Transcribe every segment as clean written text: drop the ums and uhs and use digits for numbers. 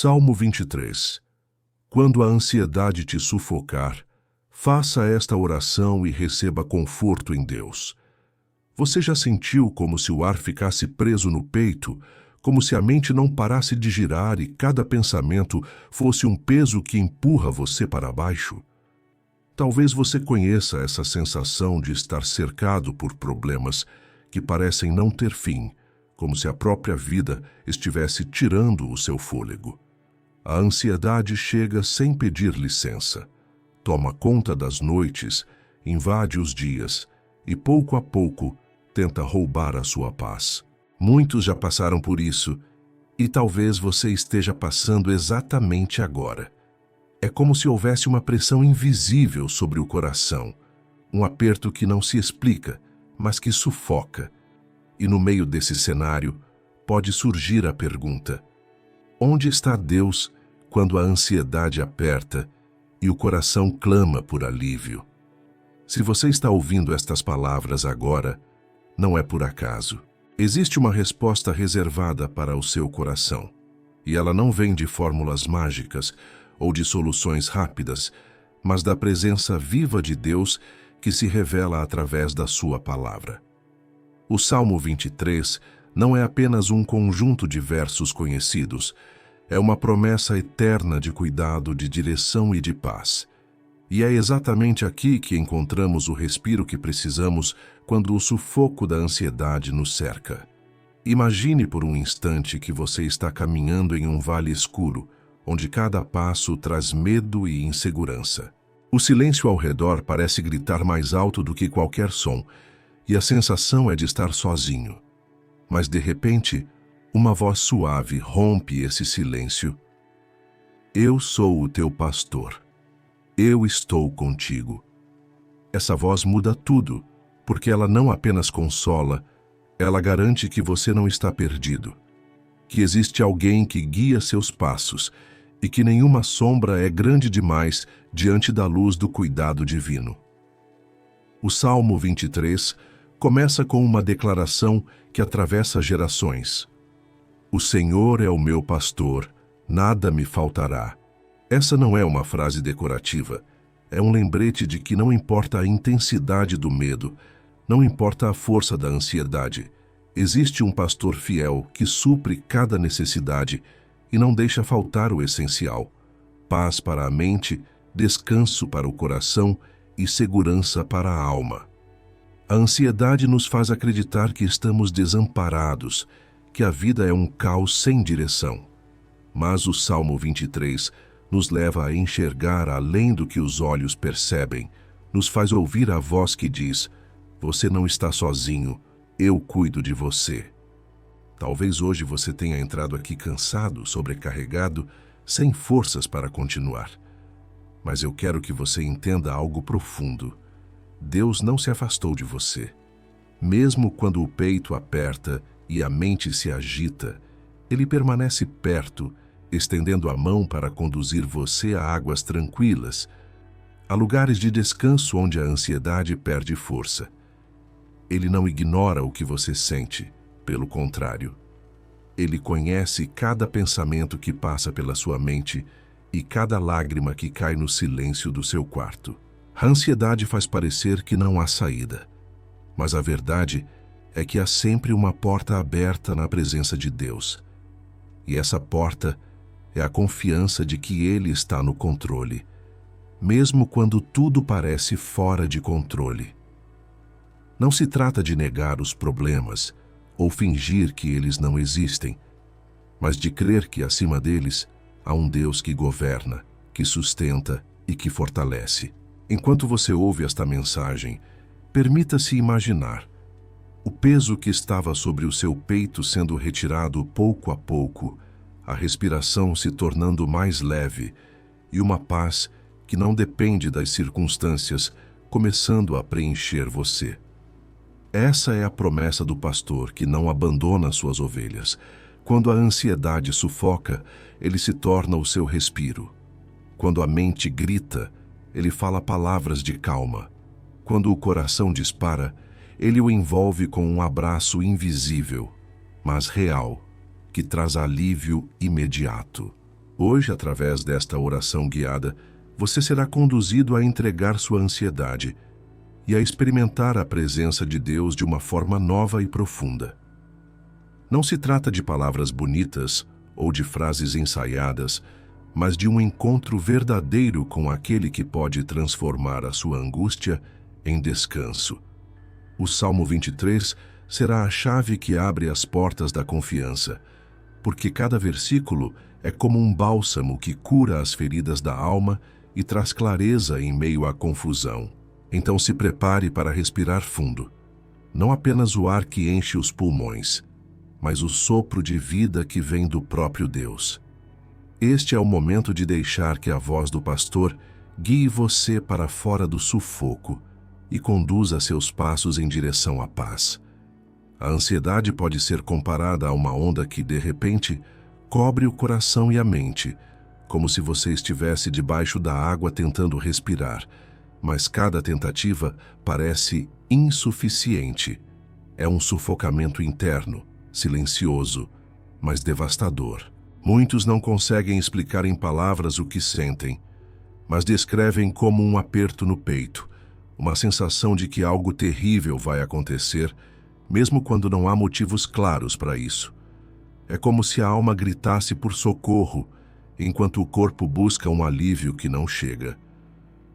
Salmo 23. Quando a ansiedade te sufocar, faça esta oração e receba conforto em Deus. Você já sentiu como se o ar ficasse preso no peito, como se a mente não parasse de girar e cada pensamento fosse um peso que empurra você para baixo? Talvez você conheça essa sensação de estar cercado por problemas que parecem não ter fim, como se a própria vida estivesse tirando o seu fôlego. A ansiedade chega sem pedir licença. Toma conta das noites, invade os dias e, pouco a pouco, tenta roubar a sua paz. Muitos já passaram por isso e talvez você esteja passando exatamente agora. É como se houvesse uma pressão invisível sobre o coração, um aperto que não se explica, mas que sufoca. E no meio desse cenário, pode surgir a pergunta: onde está Deus quando a ansiedade aperta e o coração clama por alívio? Se você está ouvindo estas palavras agora, não é por acaso. Existe uma resposta reservada para o seu coração. E ela não vem de fórmulas mágicas ou de soluções rápidas, mas da presença viva de Deus que se revela através da sua palavra. O Salmo 23 não é apenas um conjunto de versos conhecidos, é uma promessa eterna de cuidado, de direção e de paz. E é exatamente aqui que encontramos o respiro que precisamos quando o sufoco da ansiedade nos cerca. Imagine por um instante que você está caminhando em um vale escuro, onde cada passo traz medo e insegurança. O silêncio ao redor parece gritar mais alto do que qualquer som, e a sensação é de estar sozinho. Mas, de repente, uma voz suave rompe esse silêncio. Eu sou o teu pastor. Eu estou contigo. Essa voz muda tudo, porque ela não apenas consola, ela garante que você não está perdido, que existe alguém que guia seus passos e que nenhuma sombra é grande demais diante da luz do cuidado divino. O Salmo 23 começa com uma declaração que atravessa gerações. O Senhor é o meu pastor, nada me faltará. Essa não é uma frase decorativa, é um lembrete de que não importa a intensidade do medo, não importa a força da ansiedade, existe um pastor fiel que supre cada necessidade e não deixa faltar o essencial: paz para a mente, descanso para o coração e segurança para a alma. A ansiedade nos faz acreditar que estamos desamparados, que a vida é um caos sem direção. Mas o Salmo 23 nos leva a enxergar além do que os olhos percebem, nos faz ouvir a voz que diz: você não está sozinho, eu cuido de você. Talvez hoje você tenha entrado aqui cansado, sobrecarregado, sem forças para continuar. Mas eu quero que você entenda algo profundo. Deus não se afastou de você. Mesmo quando o peito aperta e a mente se agita, Ele permanece perto, estendendo a mão para conduzir você a águas tranquilas, a lugares de descanso onde a ansiedade perde força. Ele não ignora o que você sente, pelo contrário. Ele conhece cada pensamento que passa pela sua mente e cada lágrima que cai no silêncio do seu quarto. A ansiedade faz parecer que não há saída, mas a verdade é que há sempre uma porta aberta na presença de Deus. E essa porta é a confiança de que Ele está no controle, mesmo quando tudo parece fora de controle. Não se trata de negar os problemas ou fingir que eles não existem, mas de crer que acima deles há um Deus que governa, que sustenta e que fortalece. Enquanto você ouve esta mensagem, permita-se imaginar o peso que estava sobre o seu peito sendo retirado pouco a pouco, a respiração se tornando mais leve e uma paz que não depende das circunstâncias começando a preencher você. Essa é a promessa do pastor que não abandona suas ovelhas. Quando a ansiedade sufoca, ele se torna o seu respiro. Quando a mente grita, ele fala palavras de calma. Quando o coração dispara, ele o envolve com um abraço invisível, mas real, que traz alívio imediato. Hoje, através desta oração guiada, você será conduzido a entregar sua ansiedade e a experimentar a presença de Deus de uma forma nova e profunda. Não se trata de palavras bonitas ou de frases ensaiadas, mas de um encontro verdadeiro com aquele que pode transformar a sua angústia em descanso. O Salmo 23 será a chave que abre as portas da confiança, porque cada versículo é como um bálsamo que cura as feridas da alma e traz clareza em meio à confusão. Então se prepare para respirar fundo. Não apenas o ar que enche os pulmões, mas o sopro de vida que vem do próprio Deus. Este é o momento de deixar que a voz do pastor guie você para fora do sufoco e conduza seus passos em direção à paz. A ansiedade pode ser comparada a uma onda que, de repente, cobre o coração e a mente, como se você estivesse debaixo da água tentando respirar, mas cada tentativa parece insuficiente. É um sufocamento interno, silencioso, mas devastador. Muitos não conseguem explicar em palavras o que sentem, mas descrevem como um aperto no peito, uma sensação de que algo terrível vai acontecer, mesmo quando não há motivos claros para isso. É como se a alma gritasse por socorro, enquanto o corpo busca um alívio que não chega.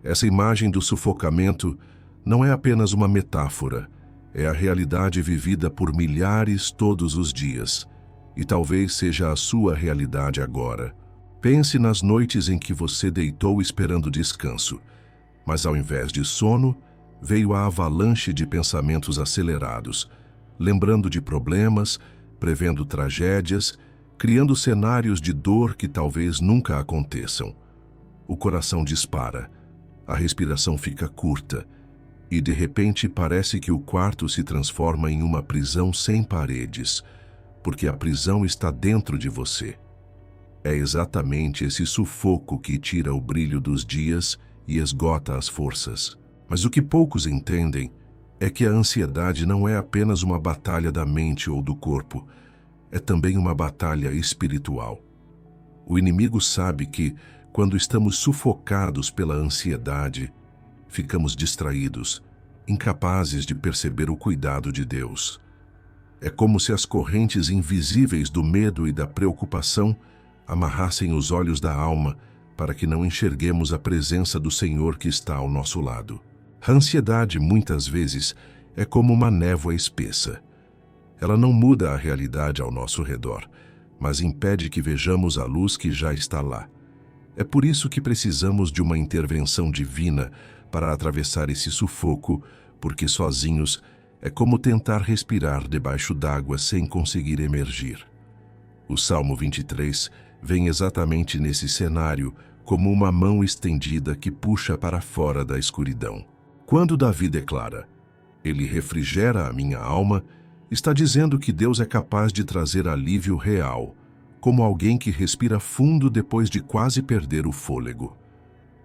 Essa imagem do sufocamento não é apenas uma metáfora, é a realidade vivida por milhares todos os dias, e talvez seja a sua realidade agora. Pense nas noites em que você deitou esperando descanso, mas ao invés de sono, veio a avalanche de pensamentos acelerados, lembrando de problemas, prevendo tragédias, criando cenários de dor que talvez nunca aconteçam. O coração dispara, a respiração fica curta, e de repente parece que o quarto se transforma em uma prisão sem paredes, porque a prisão está dentro de você. É exatamente esse sufoco que tira o brilho dos dias e esgota as forças. Mas o que poucos entendem é que a ansiedade não é apenas uma batalha da mente ou do corpo, é também uma batalha espiritual. O inimigo sabe que, quando estamos sufocados pela ansiedade, ficamos distraídos, incapazes de perceber o cuidado de Deus. É como se as correntes invisíveis do medo e da preocupação amarrassem os olhos da alma para que não enxerguemos a presença do Senhor que está ao nosso lado. A ansiedade, muitas vezes, é como uma névoa espessa. Ela não muda a realidade ao nosso redor, mas impede que vejamos a luz que já está lá. É por isso que precisamos de uma intervenção divina para atravessar esse sufoco, porque sozinhos é como tentar respirar debaixo d'água sem conseguir emergir. O Salmo 23 vem exatamente nesse cenário, como uma mão estendida que puxa para fora da escuridão. Quando Davi declara, "Ele refrigera a minha alma", está dizendo que Deus é capaz de trazer alívio real, como alguém que respira fundo depois de quase perder o fôlego.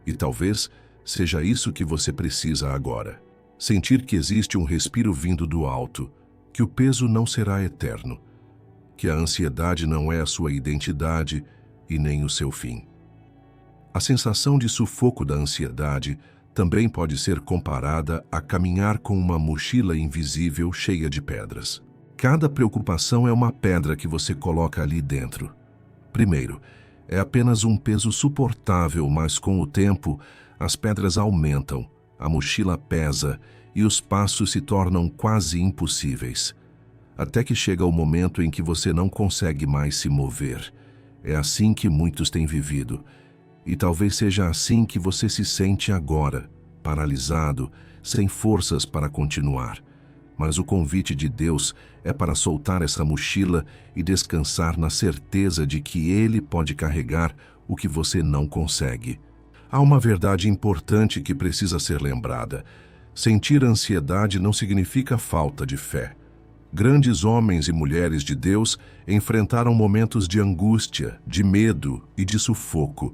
E talvez seja isso que você precisa agora. Sentir que existe um respiro vindo do alto, que o peso não será eterno, que a ansiedade não é a sua identidade e nem o seu fim. A sensação de sufoco da ansiedade também pode ser comparada a caminhar com uma mochila invisível cheia de pedras. Cada preocupação é uma pedra que você coloca ali dentro. Primeiro, é apenas um peso suportável, mas com o tempo, as pedras aumentam, a mochila pesa e os passos se tornam quase impossíveis. Até que chega o momento em que você não consegue mais se mover. É assim que muitos têm vivido. E talvez seja assim que você se sente agora, paralisado, sem forças para continuar. Mas o convite de Deus é para soltar essa mochila e descansar na certeza de que Ele pode carregar o que você não consegue. Há uma verdade importante que precisa ser lembrada. Sentir ansiedade não significa falta de fé. Grandes homens e mulheres de Deus enfrentaram momentos de angústia, de medo e de sufoco.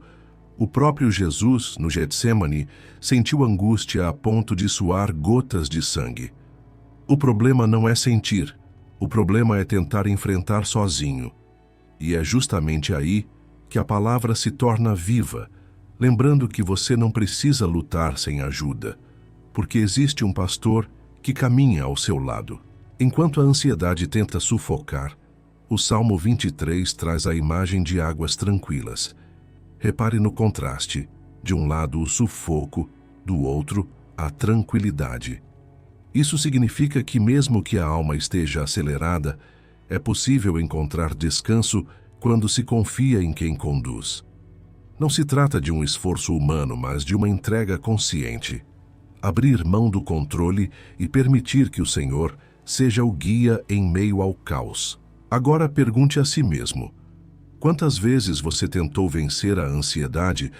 O próprio Jesus, no Getsêmani, sentiu angústia a ponto de suar gotas de sangue. O problema não é sentir, o problema é tentar enfrentar sozinho. E é justamente aí que a palavra se torna viva, lembrando que você não precisa lutar sem ajuda, porque existe um pastor que caminha ao seu lado. Enquanto a ansiedade tenta sufocar, o Salmo 23 traz a imagem de águas tranquilas. Repare no contraste: de um lado o sufoco, do outro a tranquilidade. Isso significa que mesmo que a alma esteja acelerada, é possível encontrar descanso quando se confia em quem conduz. Não se trata de um esforço humano, mas de uma entrega consciente. Abrir mão do controle e permitir que o Senhor seja o guia em meio ao caos. Agora pergunte a si mesmo: quantas vezes você tentou vencer a ansiedade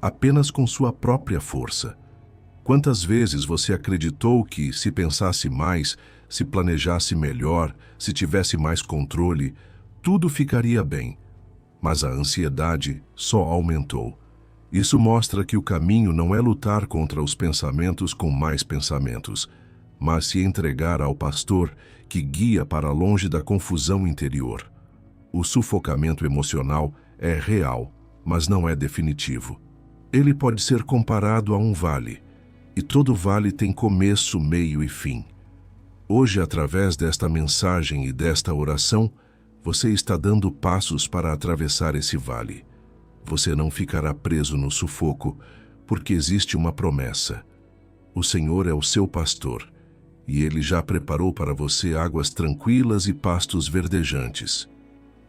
apenas com sua própria força? Quantas vezes você acreditou que, se pensasse mais, se planejasse melhor, se tivesse mais controle, tudo ficaria bem? Mas a ansiedade só aumentou. Isso mostra que o caminho não é lutar contra os pensamentos com mais pensamentos, mas se entregar ao pastor que guia para longe da confusão interior. O sufocamento emocional é real, mas não é definitivo. Ele pode ser comparado a um vale, e todo vale tem começo, meio e fim. Hoje, através desta mensagem e desta oração, você está dando passos para atravessar esse vale. Você não ficará preso no sufoco, porque existe uma promessa. O Senhor é o seu pastor, e Ele já preparou para você águas tranquilas e pastos verdejantes.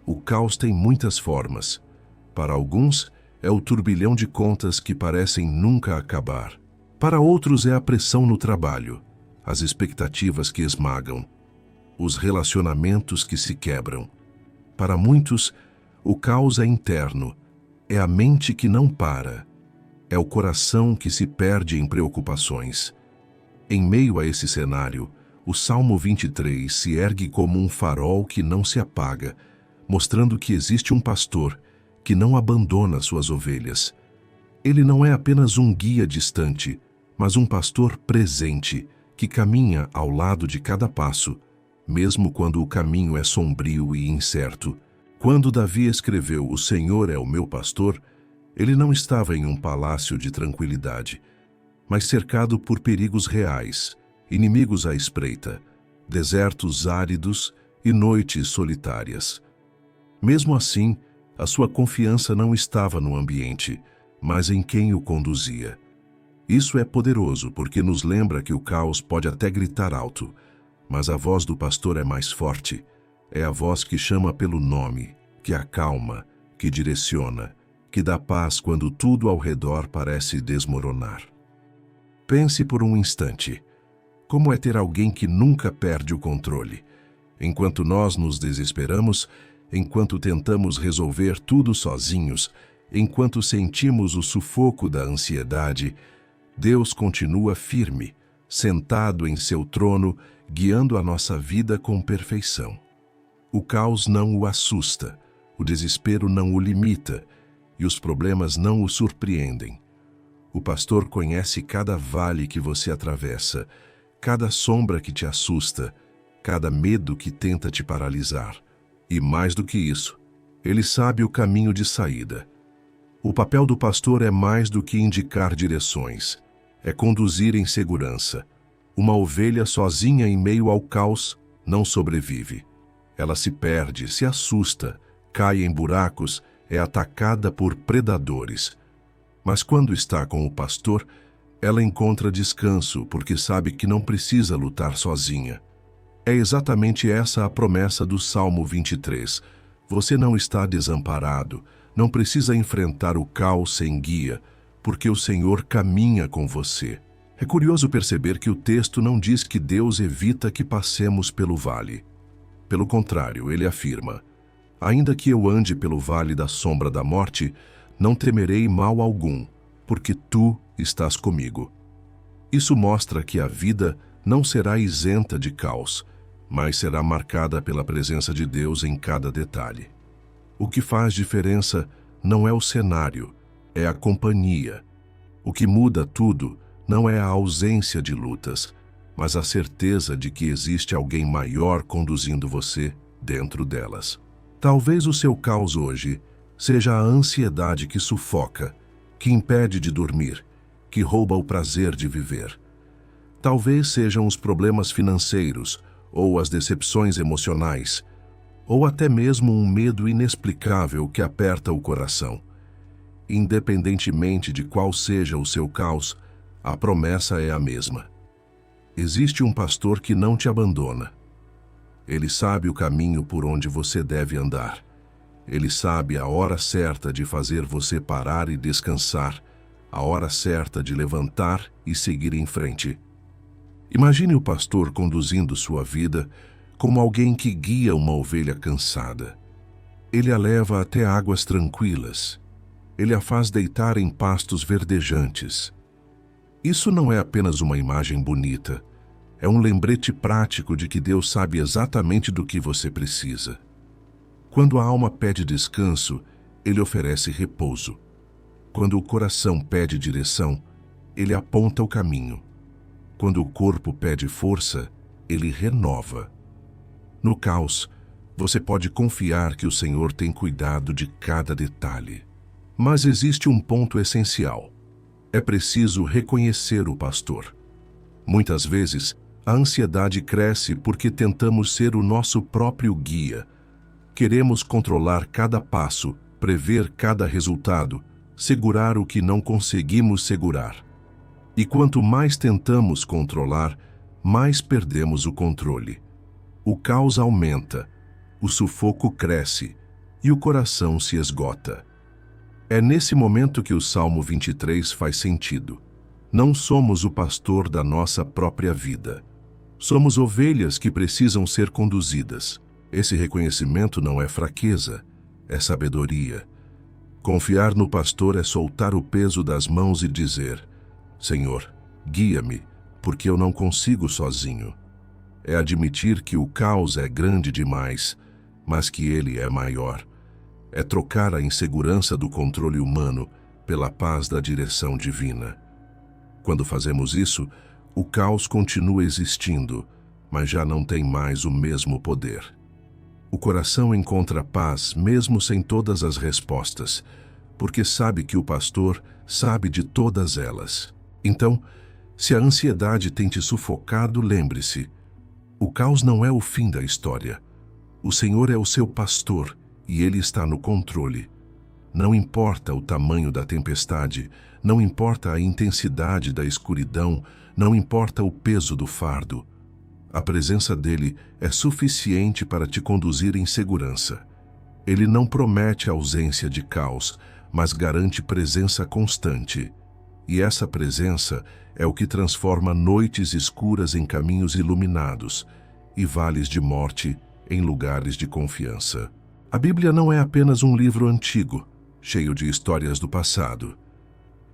O caos tem muitas formas. Para alguns, é o turbilhão de contas que parecem nunca acabar. Para outros é a pressão no trabalho, as expectativas que esmagam, os relacionamentos que se quebram. Para muitos, o caos é interno, é a mente que não para, é o coração que se perde em preocupações. Em meio a esse cenário, o Salmo 23 se ergue como um farol que não se apaga, mostrando que existe um pastor que não abandona suas ovelhas. Ele não é apenas um guia distante, mas um pastor presente, que caminha ao lado de cada passo, mesmo quando o caminho é sombrio e incerto. Quando Davi escreveu "O Senhor é o meu pastor", ele não estava em um palácio de tranquilidade, mas cercado por perigos reais, inimigos à espreita, desertos áridos e noites solitárias. Mesmo assim, a sua confiança não estava no ambiente, mas em quem o conduzia. Isso é poderoso porque nos lembra que o caos pode até gritar alto, mas a voz do pastor é mais forte. É a voz que chama pelo nome, que acalma, que direciona, que dá paz quando tudo ao redor parece desmoronar. Pense por um instante. Como é ter alguém que nunca perde o controle? Enquanto nós nos desesperamos, enquanto tentamos resolver tudo sozinhos, enquanto sentimos o sufoco da ansiedade, Deus continua firme, sentado em seu trono, guiando a nossa vida com perfeição. O caos não o assusta, o desespero não o limita e os problemas não o surpreendem. O pastor conhece cada vale que você atravessa, cada sombra que te assusta, cada medo que tenta te paralisar. E mais do que isso, ele sabe o caminho de saída. O papel do pastor é mais do que indicar direções, é conduzir em segurança. Uma ovelha sozinha em meio ao caos não sobrevive. Ela se perde, se assusta, cai em buracos, é atacada por predadores. Mas quando está com o pastor, ela encontra descanso porque sabe que não precisa lutar sozinha. É exatamente essa a promessa do Salmo 23. Você não está desamparado, não precisa enfrentar o caos sem guia, porque o Senhor caminha com você. É curioso perceber que o texto não diz que Deus evita que passemos pelo vale. Pelo contrário, ele afirma: ainda que eu ande pelo vale da sombra da morte, não temerei mal algum, porque tu estás comigo. Isso mostra que a vida não será isenta de caos, mas será marcada pela presença de Deus em cada detalhe. O que faz diferença não é o cenário, é a companhia. O que muda tudo não é a ausência de lutas, mas a certeza de que existe alguém maior conduzindo você dentro delas. Talvez o seu caos hoje seja a ansiedade que sufoca, que impede de dormir, que rouba o prazer de viver. Talvez sejam os problemas financeiros, ou as decepções emocionais, ou até mesmo um medo inexplicável que aperta o coração. Independentemente de qual seja o seu caos, a promessa é a mesma. Existe um pastor que não te abandona. Ele sabe o caminho por onde você deve andar. Ele sabe a hora certa de fazer você parar e descansar, a hora certa de levantar e seguir em frente. Imagine o pastor conduzindo sua vida como alguém que guia uma ovelha cansada. Ele a leva até águas tranquilas. Ele a faz deitar em pastos verdejantes. Isso não é apenas uma imagem bonita, é um lembrete prático de que Deus sabe exatamente do que você precisa. Quando a alma pede descanso, Ele oferece repouso. Quando o coração pede direção, Ele aponta o caminho. Quando o corpo pede força, Ele renova. No caos, você pode confiar que o Senhor tem cuidado de cada detalhe. Mas existe um ponto essencial. É preciso reconhecer o pastor. Muitas vezes, a ansiedade cresce porque tentamos ser o nosso próprio guia. Queremos controlar cada passo, prever cada resultado, segurar o que não conseguimos segurar. E quanto mais tentamos controlar, mais perdemos o controle. O caos aumenta, o sufoco cresce e o coração se esgota. É nesse momento que o Salmo 23 faz sentido. Não somos o pastor da nossa própria vida. Somos ovelhas que precisam ser conduzidas. Esse reconhecimento não é fraqueza, é sabedoria. Confiar no pastor é soltar o peso das mãos e dizer: Senhor, guia-me, porque eu não consigo sozinho. É admitir que o caos é grande demais, mas que ele é maior. É trocar a insegurança do controle humano pela paz da direção divina. Quando fazemos isso, o caos continua existindo, mas já não tem mais o mesmo poder. O coração encontra paz mesmo sem todas as respostas, porque sabe que o pastor sabe de todas elas. Então, se a ansiedade tem te sufocado, lembre-se, o caos não é o fim da história. O Senhor é o seu pastor e Ele está no controle. Não importa o tamanho da tempestade, não importa a intensidade da escuridão, não importa o peso do fardo. A presença dele é suficiente para te conduzir em segurança. Ele não promete ausência de caos, mas garante presença constante. E essa presença é o que transforma noites escuras em caminhos iluminados e vales de morte em lugares de confiança. A Bíblia não é apenas um livro antigo, cheio de histórias do passado.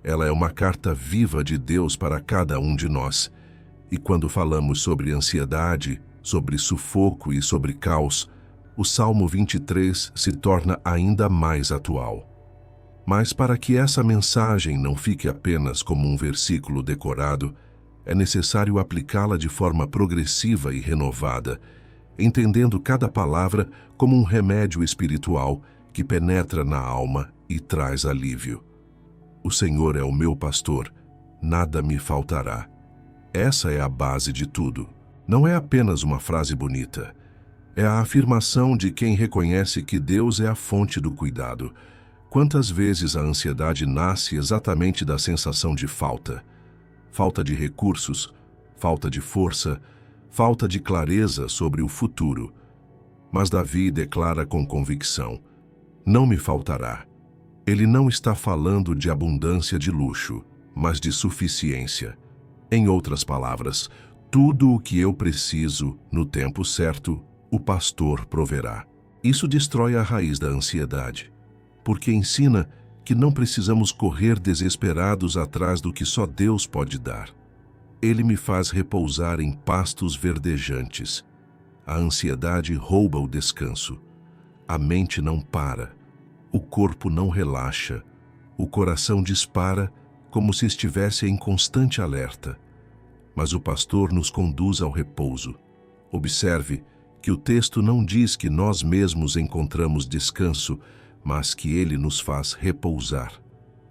Ela é uma carta viva de Deus para cada um de nós. E quando falamos sobre ansiedade, sobre sufoco e sobre caos, o Salmo 23 se torna ainda mais atual. Mas para que essa mensagem não fique apenas como um versículo decorado, é necessário aplicá-la de forma progressiva e renovada, entendendo cada palavra como um remédio espiritual que penetra na alma e traz alívio. O Senhor é o meu pastor, nada me faltará. Essa é a base de tudo. Não é apenas uma frase bonita. É a afirmação de quem reconhece que Deus é a fonte do cuidado. Quantas vezes a ansiedade nasce exatamente da sensação de falta? Falta de recursos, falta de força, falta de clareza sobre o futuro. Mas Davi declara com convicção: não me faltará. Ele não está falando de abundância de luxo, mas de suficiência. Em outras palavras, tudo o que eu preciso, no tempo certo, o pastor proverá. Isso destrói a raiz da ansiedade, porque ensina que não precisamos correr desesperados atrás do que só Deus pode dar. Ele me faz repousar em pastos verdejantes. A ansiedade rouba o descanso. A mente não para. O corpo não relaxa. O coração dispara como se estivesse em constante alerta. Mas o pastor nos conduz ao repouso. Observe que o texto não diz que nós mesmos encontramos descanso, mas que Ele nos faz repousar.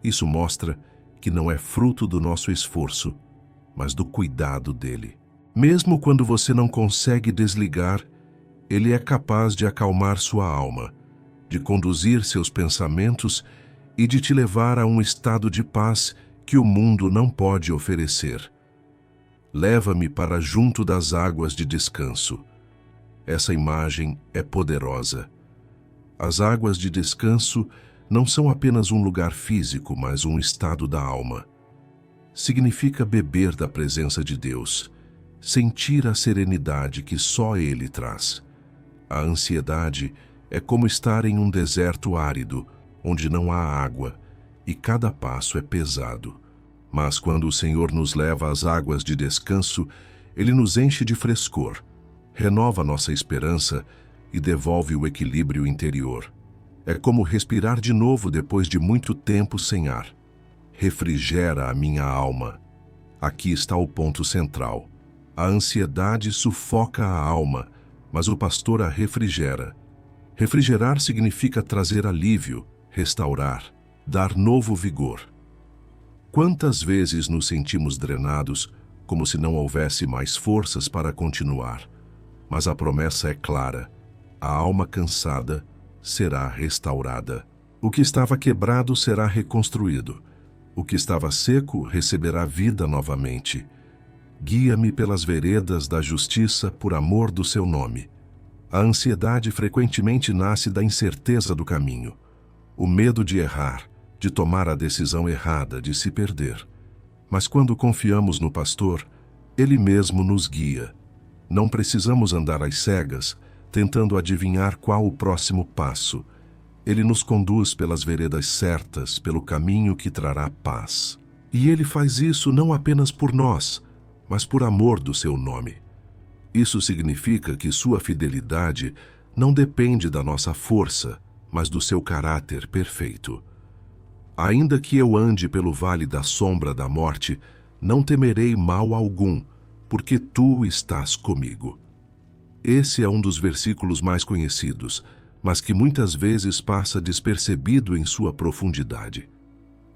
Isso mostra que não é fruto do nosso esforço, mas do cuidado dele. Mesmo quando você não consegue desligar, Ele é capaz de acalmar sua alma, de conduzir seus pensamentos e de te levar a um estado de paz que o mundo não pode oferecer. Leva-me para junto das águas de descanso. Essa imagem é poderosa. As águas de descanso não são apenas um lugar físico, mas um estado da alma. Significa beber da presença de Deus, sentir a serenidade que só Ele traz. A ansiedade é como estar em um deserto árido, onde não há água, e cada passo é pesado. Mas quando o Senhor nos leva às águas de descanso, Ele nos enche de frescor, renova nossa esperança e devolve o equilíbrio interior. É como respirar de novo depois de muito tempo sem ar. Refrigera a minha alma. Aqui está o ponto central. A ansiedade sufoca a alma, mas o pastor a refrigera. Refrigerar significa trazer alívio, restaurar, dar novo vigor. Quantas vezes nos sentimos drenados, como se não houvesse mais forças para continuar? Mas a promessa é clara: a alma cansada será restaurada. O que estava quebrado será reconstruído. O que estava seco receberá vida novamente. Guia-me pelas veredas da justiça por amor do seu nome. A ansiedade frequentemente nasce da incerteza do caminho. O medo de errar, de tomar a decisão errada, de se perder. Mas quando confiamos no pastor, ele mesmo nos guia. Não precisamos andar às cegas, tentando adivinhar qual o próximo passo. Ele nos conduz pelas veredas certas, pelo caminho que trará paz. E ele faz isso não apenas por nós, mas por amor do seu nome. Isso significa que sua fidelidade não depende da nossa força, mas do seu caráter perfeito. Ainda que eu ande pelo vale da sombra da morte, não temerei mal algum, porque tu estás comigo. Esse é um dos versículos mais conhecidos, mas que muitas vezes passa despercebido em sua profundidade.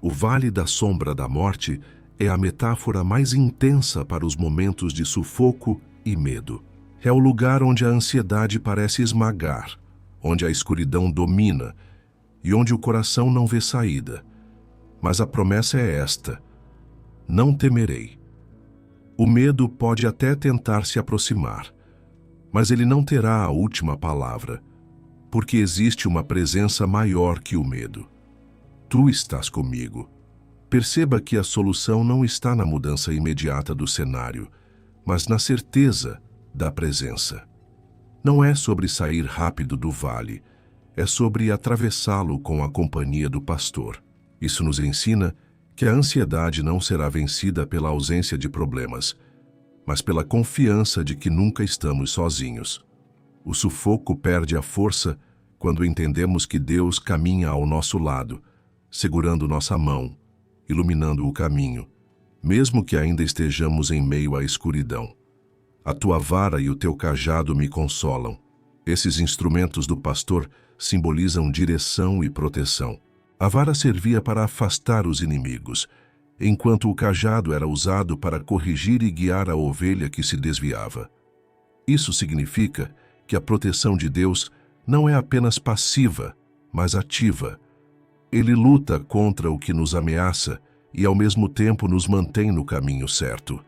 O vale da sombra da morte é a metáfora mais intensa para os momentos de sufoco e medo. É o lugar onde a ansiedade parece esmagar, onde a escuridão domina e onde o coração não vê saída. Mas a promessa é esta: não temerei. O medo pode até tentar se aproximar, mas ele não terá a última palavra, porque existe uma presença maior que o medo. Tu estás comigo. Perceba que a solução não está na mudança imediata do cenário, mas na certeza da presença. Não é sobre sair rápido do vale, é sobre atravessá-lo com a companhia do pastor. Isso nos ensina que a ansiedade não será vencida pela ausência de problemas, mas pela confiança de que nunca estamos sozinhos. O sufoco perde a força quando entendemos que Deus caminha ao nosso lado, segurando nossa mão, iluminando o caminho, mesmo que ainda estejamos em meio à escuridão. A tua vara e o teu cajado me consolam. Esses instrumentos do pastor simbolizam direção e proteção. A vara servia para afastar os inimigos, enquanto o cajado era usado para corrigir e guiar a ovelha que se desviava. Isso significa que a proteção de Deus não é apenas passiva, mas ativa. Ele luta contra o que nos ameaça e, ao mesmo tempo, nos mantém no caminho certo.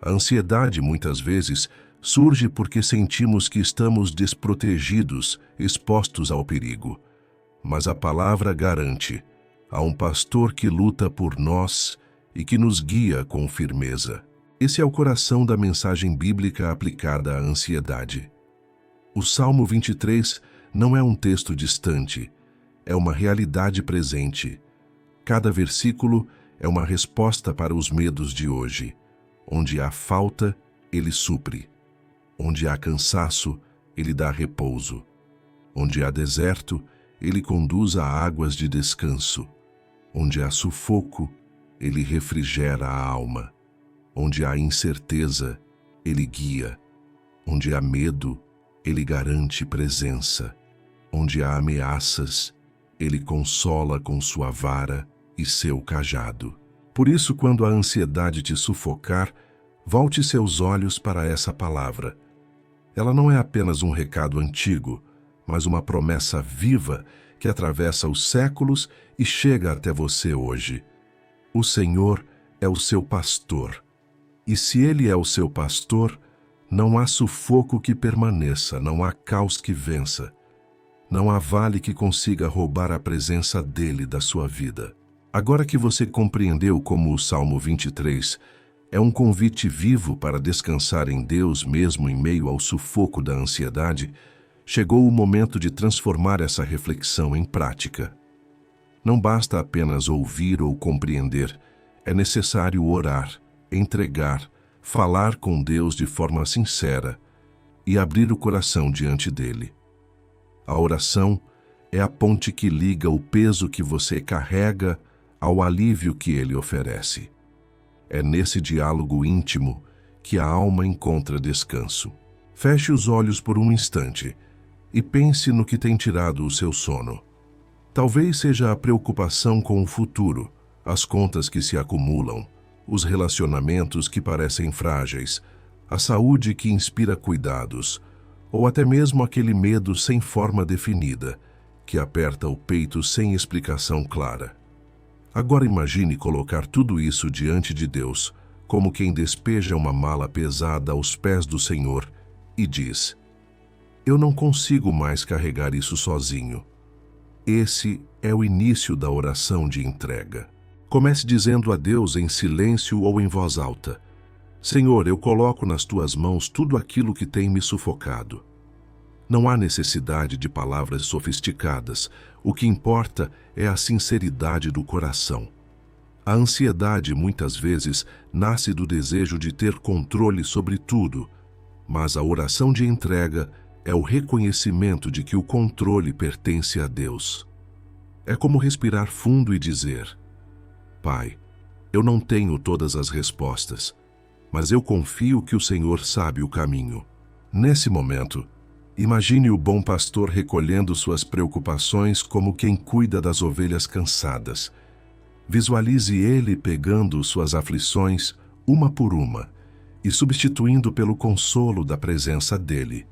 A ansiedade, muitas vezes, surge porque sentimos que estamos desprotegidos, expostos ao perigo. Mas a palavra garante: há um pastor que luta por nós e que nos guia com firmeza. Esse é o coração da mensagem bíblica aplicada à ansiedade. O Salmo 23 não é um texto distante, é uma realidade presente. Cada versículo é uma resposta para os medos de hoje. Onde há falta, ele supre. Onde há cansaço, ele dá repouso. Onde há deserto, ele conduz a águas de descanso. Onde há sufoco, ele refrigera a alma. Onde há incerteza, ele guia. Onde há medo, ele garante presença. Onde há ameaças, Ele consola com sua vara e seu cajado. Por isso, quando a ansiedade te sufocar, volte seus olhos para essa palavra. Ela não é apenas um recado antigo, mas uma promessa viva que atravessa os séculos e chega até você hoje. O Senhor é o seu pastor. E se Ele é o seu pastor, não há sufoco que permaneça, não há caos que vença. Não há vale que consiga roubar a presença dele da sua vida. Agora que você compreendeu como o Salmo 23 é um convite vivo para descansar em Deus mesmo em meio ao sufoco da ansiedade, chegou o momento de transformar essa reflexão em prática. Não basta apenas ouvir ou compreender, é necessário orar, entregar, falar com Deus de forma sincera e abrir o coração diante dele. A oração é a ponte que liga o peso que você carrega ao alívio que ele oferece. É nesse diálogo íntimo que a alma encontra descanso. Feche os olhos por um instante e pense no que tem tirado o seu sono. Talvez seja a preocupação com o futuro, as contas que se acumulam, os relacionamentos que parecem frágeis, a saúde que inspira cuidados, ou até mesmo aquele medo sem forma definida, que aperta o peito sem explicação clara. Agora imagine colocar tudo isso diante de Deus, como quem despeja uma mala pesada aos pés do Senhor e diz: eu não consigo mais carregar isso sozinho. Esse é o início da oração de entrega. Comece dizendo a Deus em silêncio ou em voz alta: Senhor, eu coloco nas tuas mãos tudo aquilo que tem me sufocado. Não há necessidade de palavras sofisticadas. O que importa é a sinceridade do coração. A ansiedade, muitas vezes, nasce do desejo de ter controle sobre tudo, mas a oração de entrega é o reconhecimento de que o controle pertence a Deus. É como respirar fundo e dizer: Pai, eu não tenho todas as respostas, mas eu confio que o Senhor sabe o caminho. Nesse momento, imagine o bom pastor recolhendo suas preocupações como quem cuida das ovelhas cansadas. Visualize ele pegando suas aflições, uma por uma, e substituindo pelo consolo da presença dele.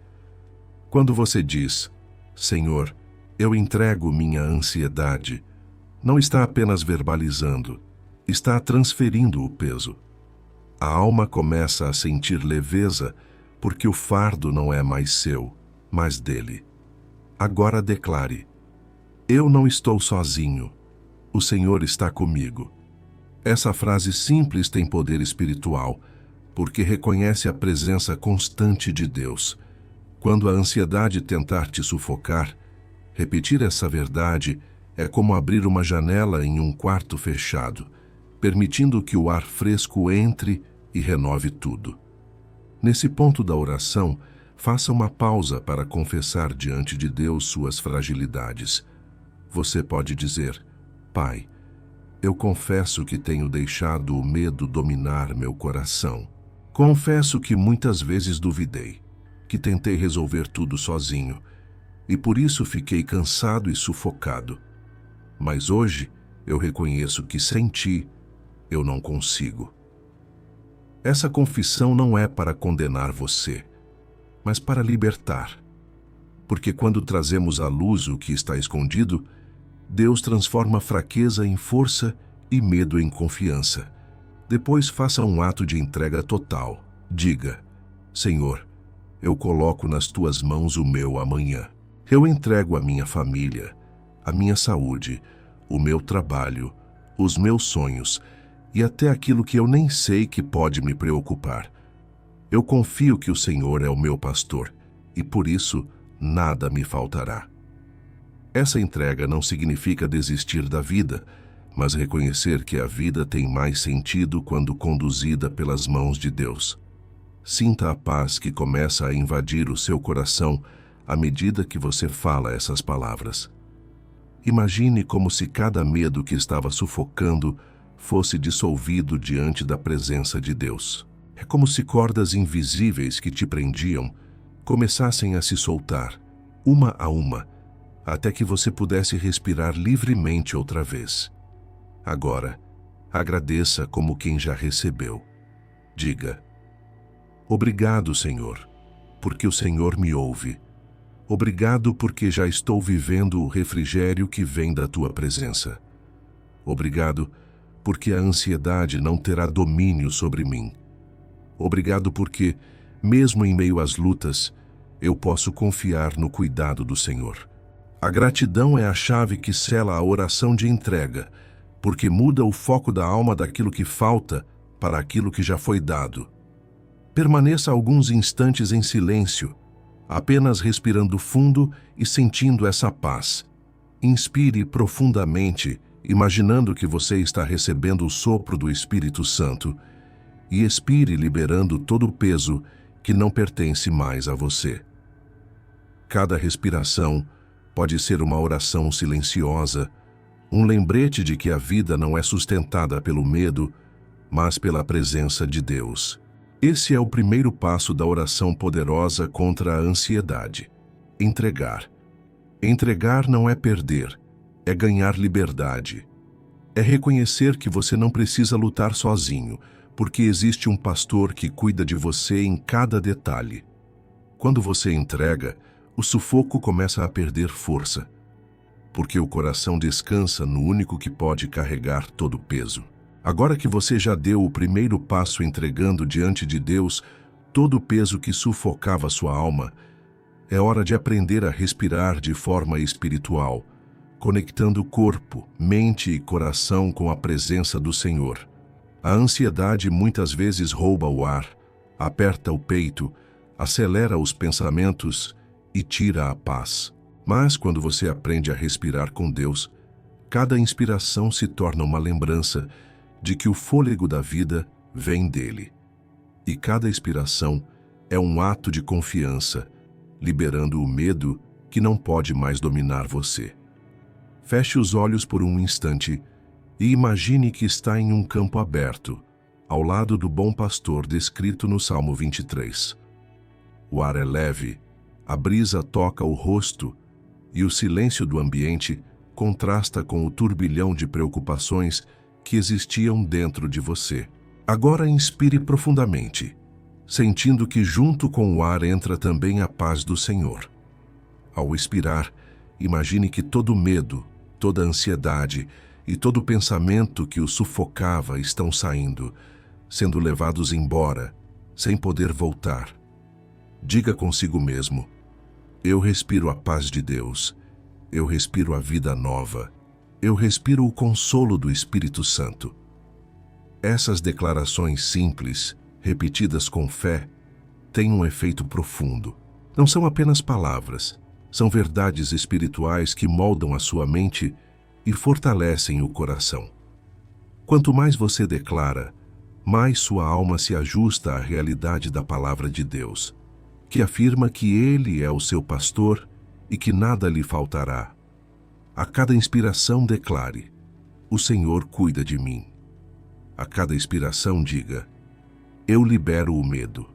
Quando você diz: Senhor, eu entrego minha ansiedade, não está apenas verbalizando, está transferindo o peso. A alma começa a sentir leveza porque o fardo não é mais seu, mas dele. Agora declare: eu não estou sozinho, o Senhor está comigo. Essa frase simples tem poder espiritual, porque reconhece a presença constante de Deus. Quando a ansiedade tentar te sufocar, repetir essa verdade é como abrir uma janela em um quarto fechado, permitindo que o ar fresco entre e renove tudo. Nesse ponto da oração, faça uma pausa para confessar diante de Deus suas fragilidades. Você pode dizer: Pai, eu confesso que tenho deixado o medo dominar meu coração. Confesso que muitas vezes duvidei, que tentei resolver tudo sozinho, e por isso fiquei cansado e sufocado. Mas hoje eu reconheço que sem ti eu não consigo. Essa confissão não é para condenar você, mas para libertar. Porque quando trazemos à luz o que está escondido, Deus transforma fraqueza em força e medo em confiança. Depois faça um ato de entrega total. Diga: Senhor, eu coloco nas tuas mãos o meu amanhã. Eu entrego a minha família, a minha saúde, o meu trabalho, os meus sonhos e até aquilo que eu nem sei que pode me preocupar. Eu confio que o Senhor é o meu pastor e por isso nada me faltará. Essa entrega não significa desistir da vida, mas reconhecer que a vida tem mais sentido quando conduzida pelas mãos de Deus. Sinta a paz que começa a invadir o seu coração à medida que você fala essas palavras. Imagine como se cada medo que estava sufocando fosse dissolvido diante da presença de Deus. É como se cordas invisíveis que te prendiam começassem a se soltar, uma a uma, até que você pudesse respirar livremente outra vez. Agora, agradeça como quem já recebeu. Diga: obrigado, Senhor, porque o Senhor me ouve. Obrigado porque já estou vivendo o refrigério que vem da tua presença. Obrigado porque a ansiedade não terá domínio sobre mim. Obrigado porque, mesmo em meio às lutas, eu posso confiar no cuidado do Senhor. A gratidão é a chave que sela a oração de entrega, porque muda o foco da alma daquilo que falta para aquilo que já foi dado. Permaneça alguns instantes em silêncio, apenas respirando fundo e sentindo essa paz. Inspire profundamente, imaginando que você está recebendo o sopro do Espírito Santo, e expire liberando todo o peso que não pertence mais a você. Cada respiração pode ser uma oração silenciosa, um lembrete de que a vida não é sustentada pelo medo, mas pela presença de Deus. Esse é o primeiro passo da oração poderosa contra a ansiedade. Entregar. Entregar não é perder, é ganhar liberdade. É reconhecer que você não precisa lutar sozinho, porque existe um pastor que cuida de você em cada detalhe. Quando você entrega, o sufoco começa a perder força, porque o coração descansa no único que pode carregar todo o peso. Agora que você já deu o primeiro passo entregando diante de Deus todo o peso que sufocava sua alma, é hora de aprender a respirar de forma espiritual, conectando corpo, mente e coração com a presença do Senhor. A ansiedade muitas vezes rouba o ar, aperta o peito, acelera os pensamentos e tira a paz. Mas quando você aprende a respirar com Deus, cada inspiração se torna uma lembrança de que o fôlego da vida vem dele. E cada expiração é um ato de confiança, liberando o medo que não pode mais dominar você. Feche os olhos por um instante e imagine que está em um campo aberto, ao lado do bom pastor descrito no Salmo 23. O ar é leve, a brisa toca o rosto e o silêncio do ambiente contrasta com o turbilhão de preocupações que existiam dentro de você. Agora inspire profundamente, sentindo que junto com o ar entra também a paz do Senhor. Ao expirar, imagine que todo medo, toda ansiedade e todo pensamento que o sufocava estão saindo, sendo levados embora, sem poder voltar. Diga consigo mesmo: eu respiro a paz de Deus, eu respiro a vida nova, eu respiro o consolo do Espírito Santo. Essas declarações simples, repetidas com fé, têm um efeito profundo. Não são apenas palavras, são verdades espirituais que moldam a sua mente e fortalecem o coração. Quanto mais você declara, mais sua alma se ajusta à realidade da palavra de Deus, que afirma que Ele é o seu pastor e que nada lhe faltará. A cada inspiração declare: o Senhor cuida de mim. A cada expiração diga: eu libero o medo.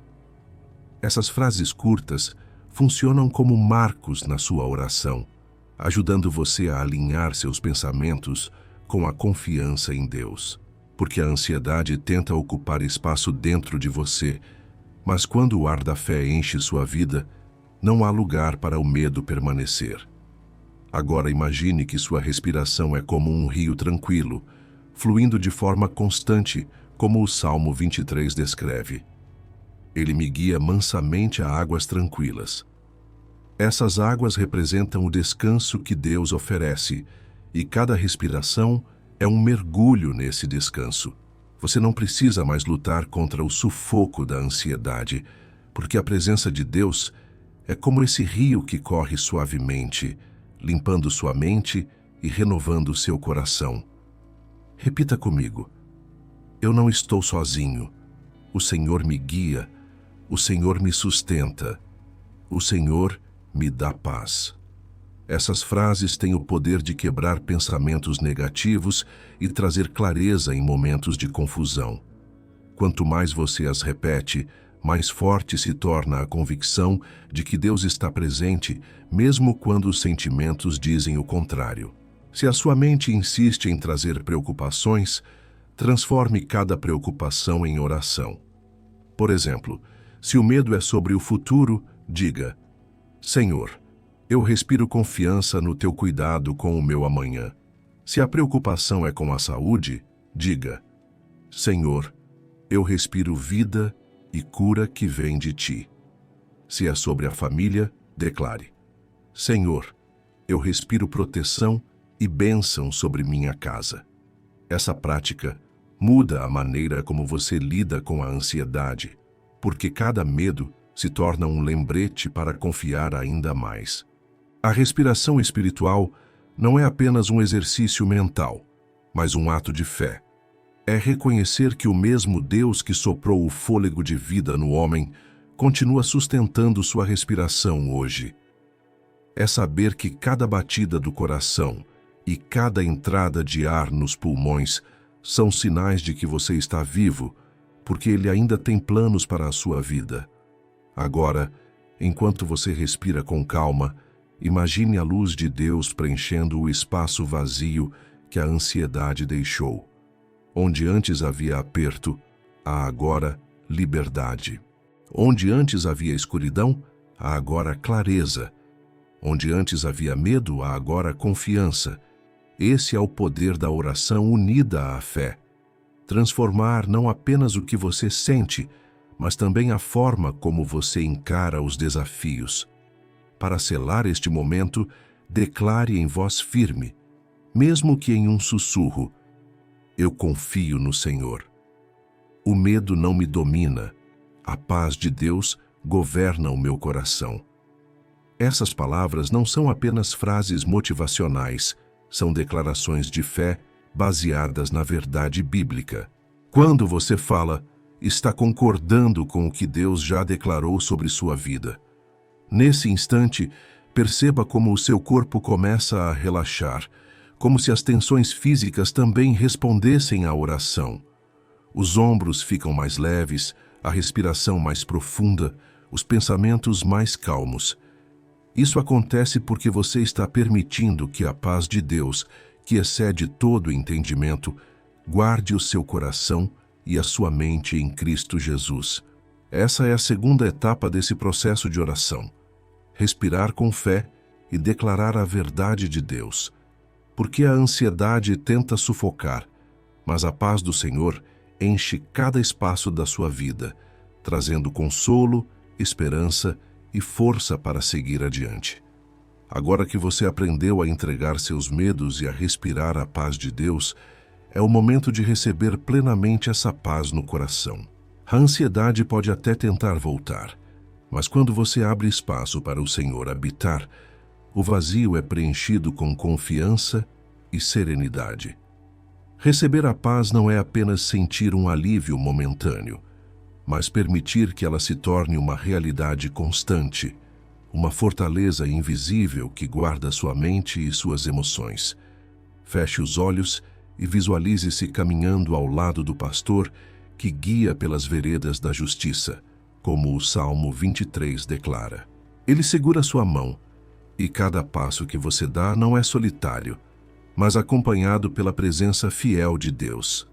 Essas frases curtas funcionam como marcos na sua oração, ajudando você a alinhar seus pensamentos com a confiança em Deus. Porque a ansiedade tenta ocupar espaço dentro de você, mas quando o ar da fé enche sua vida, não há lugar para o medo permanecer. Agora imagine que sua respiração é como um rio tranquilo, fluindo de forma constante, como o Salmo 23 descreve. Ele me guia mansamente a águas tranquilas. Essas águas representam o descanso que Deus oferece, e cada respiração é um mergulho nesse descanso. Você não precisa mais lutar contra o sufoco da ansiedade, porque a presença de Deus é como esse rio que corre suavemente, limpando sua mente e renovando seu coração. Repita comigo: eu não estou sozinho. O Senhor me guia, o Senhor me sustenta, o Senhor me dá paz. Essas frases têm o poder de quebrar pensamentos negativos e trazer clareza em momentos de confusão. Quanto mais você as repete, mais forte se torna a convicção de que Deus está presente, mesmo quando os sentimentos dizem o contrário. Se a sua mente insiste em trazer preocupações, transforme cada preocupação em oração. Por exemplo, se o medo é sobre o futuro, diga: Senhor, eu respiro confiança no teu cuidado com o meu amanhã. Se a preocupação é com a saúde, diga: Senhor, eu respiro vida e cura que vem de ti. Se é sobre a família, declare: Senhor, eu respiro proteção e bênção sobre minha casa. Essa prática muda a maneira como você lida com a ansiedade, porque cada medo se torna um lembrete para confiar ainda mais. A respiração espiritual não é apenas um exercício mental, mas um ato de fé. É reconhecer que o mesmo Deus que soprou o fôlego de vida no homem continua sustentando sua respiração hoje. É saber que cada batida do coração e cada entrada de ar nos pulmões são sinais de que você está vivo, porque Ele ainda tem planos para a sua vida. Agora, enquanto você respira com calma, imagine a luz de Deus preenchendo o espaço vazio que a ansiedade deixou. Onde antes havia aperto, há agora liberdade. Onde antes havia escuridão, há agora clareza. Onde antes havia medo, há agora confiança. Esse é o poder da oração unida à fé. Transformar não apenas o que você sente, mas também a forma como você encara os desafios. Para selar este momento, declare em voz firme, mesmo que em um sussurro: eu confio no Senhor. O medo não me domina. A paz de Deus governa o meu coração. Essas palavras não são apenas frases motivacionais, são declarações de fé baseadas na verdade bíblica. Quando você fala, está concordando com o que Deus já declarou sobre sua vida. Nesse instante, perceba como o seu corpo começa a relaxar, como se as tensões físicas também respondessem à oração. Os ombros ficam mais leves, a respiração mais profunda, os pensamentos mais calmos. Isso acontece porque você está permitindo que a paz de Deus, que excede todo entendimento, guarde o seu coração e a sua mente em Cristo Jesus. Essa é a segunda etapa desse processo de oração. Respirar com fé e declarar a verdade de Deus. Porque a ansiedade tenta sufocar, mas a paz do Senhor enche cada espaço da sua vida, trazendo consolo, esperança e força para seguir adiante. Agora que você aprendeu a entregar seus medos e a respirar a paz de Deus, é o momento de receber plenamente essa paz no coração. A ansiedade pode até tentar voltar, mas quando você abre espaço para o Senhor habitar, o vazio é preenchido com confiança e serenidade. Receber a paz não é apenas sentir um alívio momentâneo, mas permitir que ela se torne uma realidade constante, uma fortaleza invisível que guarda sua mente e suas emoções. Feche os olhos e visualize-se caminhando ao lado do pastor que guia pelas veredas da justiça, como o Salmo 23 declara. Ele segura sua mão, e cada passo que você dá não é solitário, mas acompanhado pela presença fiel de Deus.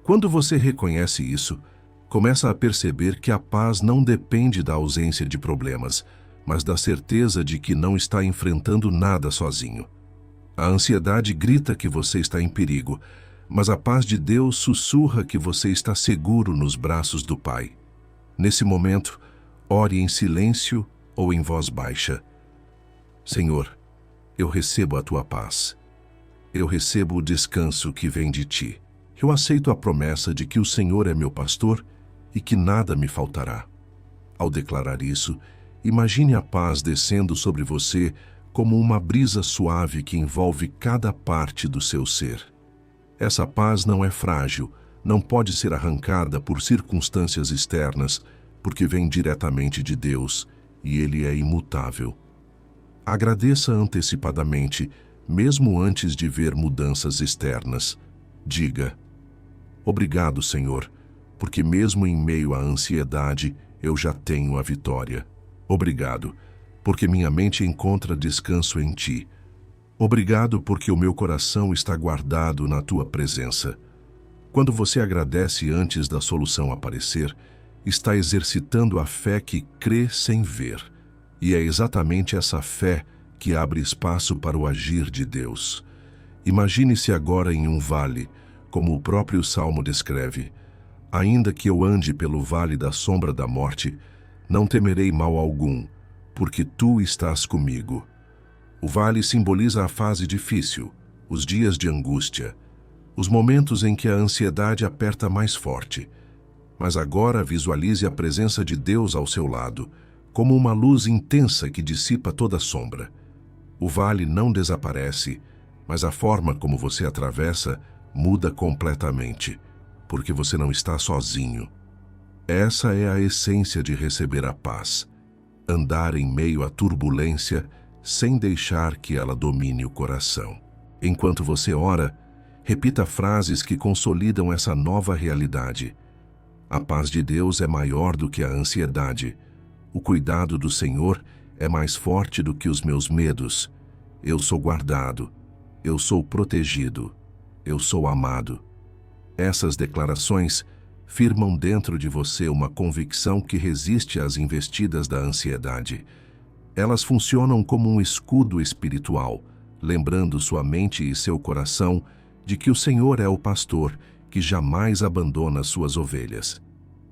Quando você reconhece isso, começa a perceber que a paz não depende da ausência de problemas, mas da certeza de que não está enfrentando nada sozinho. A ansiedade grita que você está em perigo, mas a paz de Deus sussurra que você está seguro nos braços do Pai. Nesse momento, ore em silêncio ou em voz baixa. Senhor, eu recebo a tua paz. Eu recebo o descanso que vem de ti. Eu aceito a promessa de que o Senhor é meu pastor e que nada me faltará. Ao declarar isso, imagine a paz descendo sobre você como uma brisa suave que envolve cada parte do seu ser. Essa paz não é frágil, não pode ser arrancada por circunstâncias externas, porque vem diretamente de Deus e Ele é imutável. Agradeça antecipadamente, mesmo antes de ver mudanças externas. Diga: obrigado, Senhor, porque mesmo em meio à ansiedade, eu já tenho a vitória. Obrigado, porque minha mente encontra descanso em Ti. Obrigado, porque o meu coração está guardado na Tua presença. Quando você agradece antes da solução aparecer, está exercitando a fé que crê sem ver. E é exatamente essa fé que abre espaço para o agir de Deus. Imagine-se agora em um vale, como o próprio Salmo descreve. Ainda que eu ande pelo vale da sombra da morte, não temerei mal algum, porque Tu estás comigo. O vale simboliza a fase difícil, os dias de angústia, os momentos em que a ansiedade aperta mais forte. Mas agora visualize a presença de Deus ao seu lado, como uma luz intensa que dissipa toda sombra. O vale não desaparece, mas a forma como você atravessa muda completamente, porque você não está sozinho. Essa é a essência de receber a paz. Andar em meio à turbulência sem deixar que ela domine o coração. Enquanto você ora, repita frases que consolidam essa nova realidade. A paz de Deus é maior do que a ansiedade. O cuidado do Senhor é mais forte do que os meus medos. Eu sou guardado. Eu sou protegido. Eu sou amado. Essas declarações firmam dentro de você uma convicção que resiste às investidas da ansiedade. Elas funcionam como um escudo espiritual, lembrando sua mente e seu coração de que o Senhor é o pastor que jamais abandona suas ovelhas.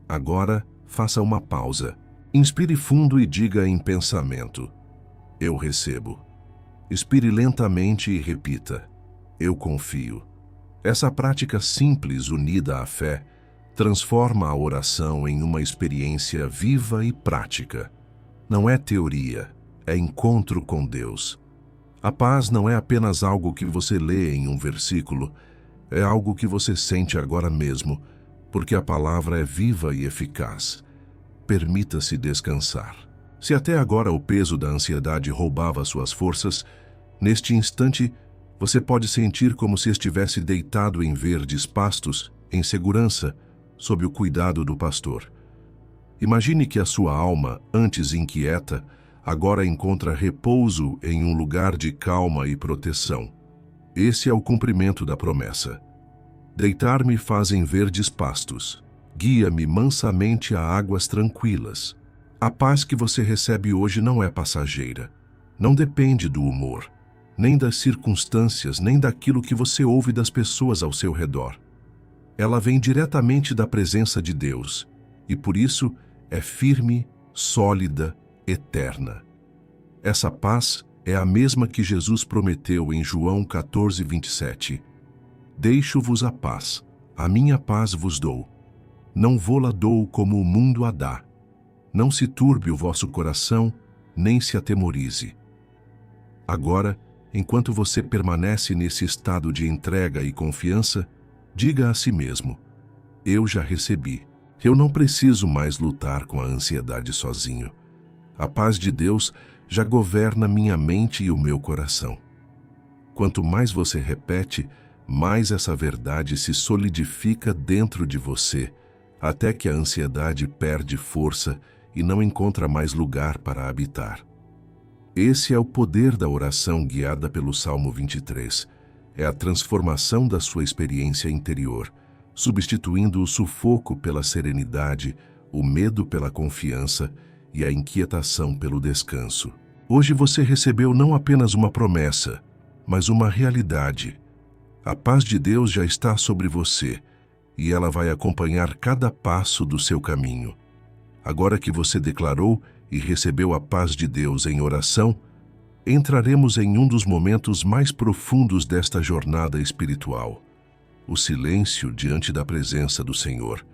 Agora, faça uma pausa. Inspire fundo e diga em pensamento: eu recebo. Expire lentamente e repita: eu confio. Essa prática simples, unida à fé, transforma a oração em uma experiência viva e prática. Não é teoria, é encontro com Deus. A paz não é apenas algo que você lê em um versículo, é algo que você sente agora mesmo, porque a palavra é viva e eficaz. Permita-se descansar. Se até agora o peso da ansiedade roubava suas forças, neste instante você pode sentir como se estivesse deitado em verdes pastos, em segurança, sob o cuidado do pastor. Imagine que a sua alma, antes inquieta, agora encontra repouso em um lugar de calma e proteção. Esse é o cumprimento da promessa. Deitar-me faz em verdes pastos. Guia-me mansamente a águas tranquilas. A paz que você recebe hoje não é passageira. Não depende do humor, nem das circunstâncias, nem daquilo que você ouve das pessoas ao seu redor. Ela vem diretamente da presença de Deus e, por isso, é firme, sólida, eterna. Essa paz é a mesma que Jesus prometeu em João 14:27. Deixo-vos a paz, a minha paz vos dou. Não vô-la dou como o mundo a dá. Não se turbe o vosso coração, nem se atemorize. Agora, enquanto você permanece nesse estado de entrega e confiança, diga a si mesmo: eu já recebi. Eu não preciso mais lutar com a ansiedade sozinho. A paz de Deus já governa minha mente e o meu coração. Quanto mais você repete, mais essa verdade se solidifica dentro de você, até que a ansiedade perde força e não encontra mais lugar para habitar. Esse é o poder da oração guiada pelo Salmo 23. É a transformação da sua experiência interior, substituindo o sufoco pela serenidade, o medo pela confiança e a inquietação pelo descanso. Hoje você recebeu não apenas uma promessa, mas uma realidade. A paz de Deus já está sobre você e ela vai acompanhar cada passo do seu caminho. Agora que você declarou e recebeu a paz de Deus em oração, entraremos em um dos momentos mais profundos desta jornada espiritual: o silêncio diante da presença do Senhor.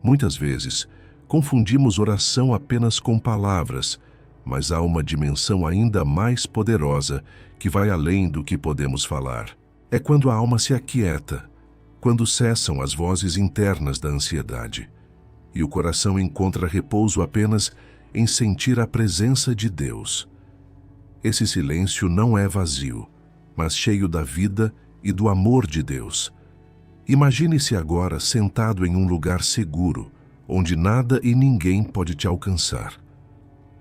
Muitas vezes, confundimos oração apenas com palavras, mas há uma dimensão ainda mais poderosa que vai além do que podemos falar. É quando a alma se aquieta, quando cessam as vozes internas da ansiedade, e o coração encontra repouso apenas em sentir a presença de Deus. Esse silêncio não é vazio, mas cheio da vida e do amor de Deus. Imagine-se agora sentado em um lugar seguro, onde nada e ninguém pode te alcançar.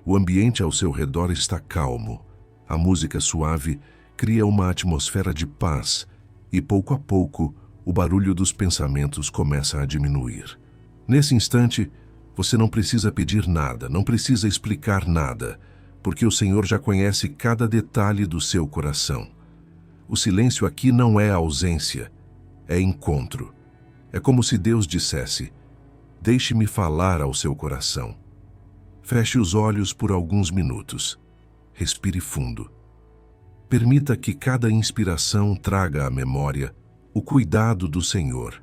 O ambiente ao seu redor está calmo. A música suave cria uma atmosfera de paz e, pouco a pouco, o barulho dos pensamentos começa a diminuir. Nesse instante, você não precisa pedir nada, não precisa explicar nada, porque o Senhor já conhece cada detalhe do seu coração. O silêncio aqui não é ausência, é encontro. É como se Deus dissesse: deixe-me falar ao seu coração. Feche os olhos por alguns minutos. Respire fundo. Permita que cada inspiração traga à memória o cuidado do Senhor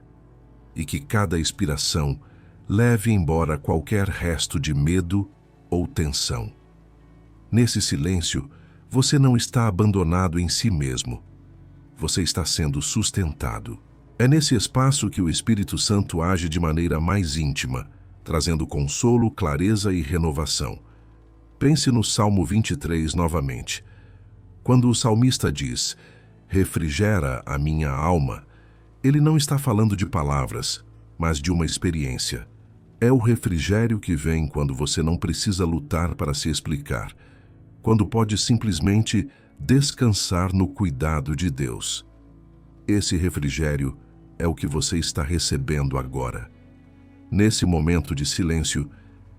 e que cada expiração leve embora qualquer resto de medo ou tensão. Nesse silêncio, você não está abandonado em si mesmo. Você está sendo sustentado. É nesse espaço que o Espírito Santo age de maneira mais íntima, trazendo consolo, clareza e renovação. Pense no Salmo 23 novamente. Quando o salmista diz: refrigera a minha alma, ele não está falando de palavras, mas de uma experiência. É o refrigério que vem quando você não precisa lutar para se explicar, quando pode simplesmente descansar no cuidado de Deus. Esse refrigério é o que você está recebendo agora. Nesse momento de silêncio,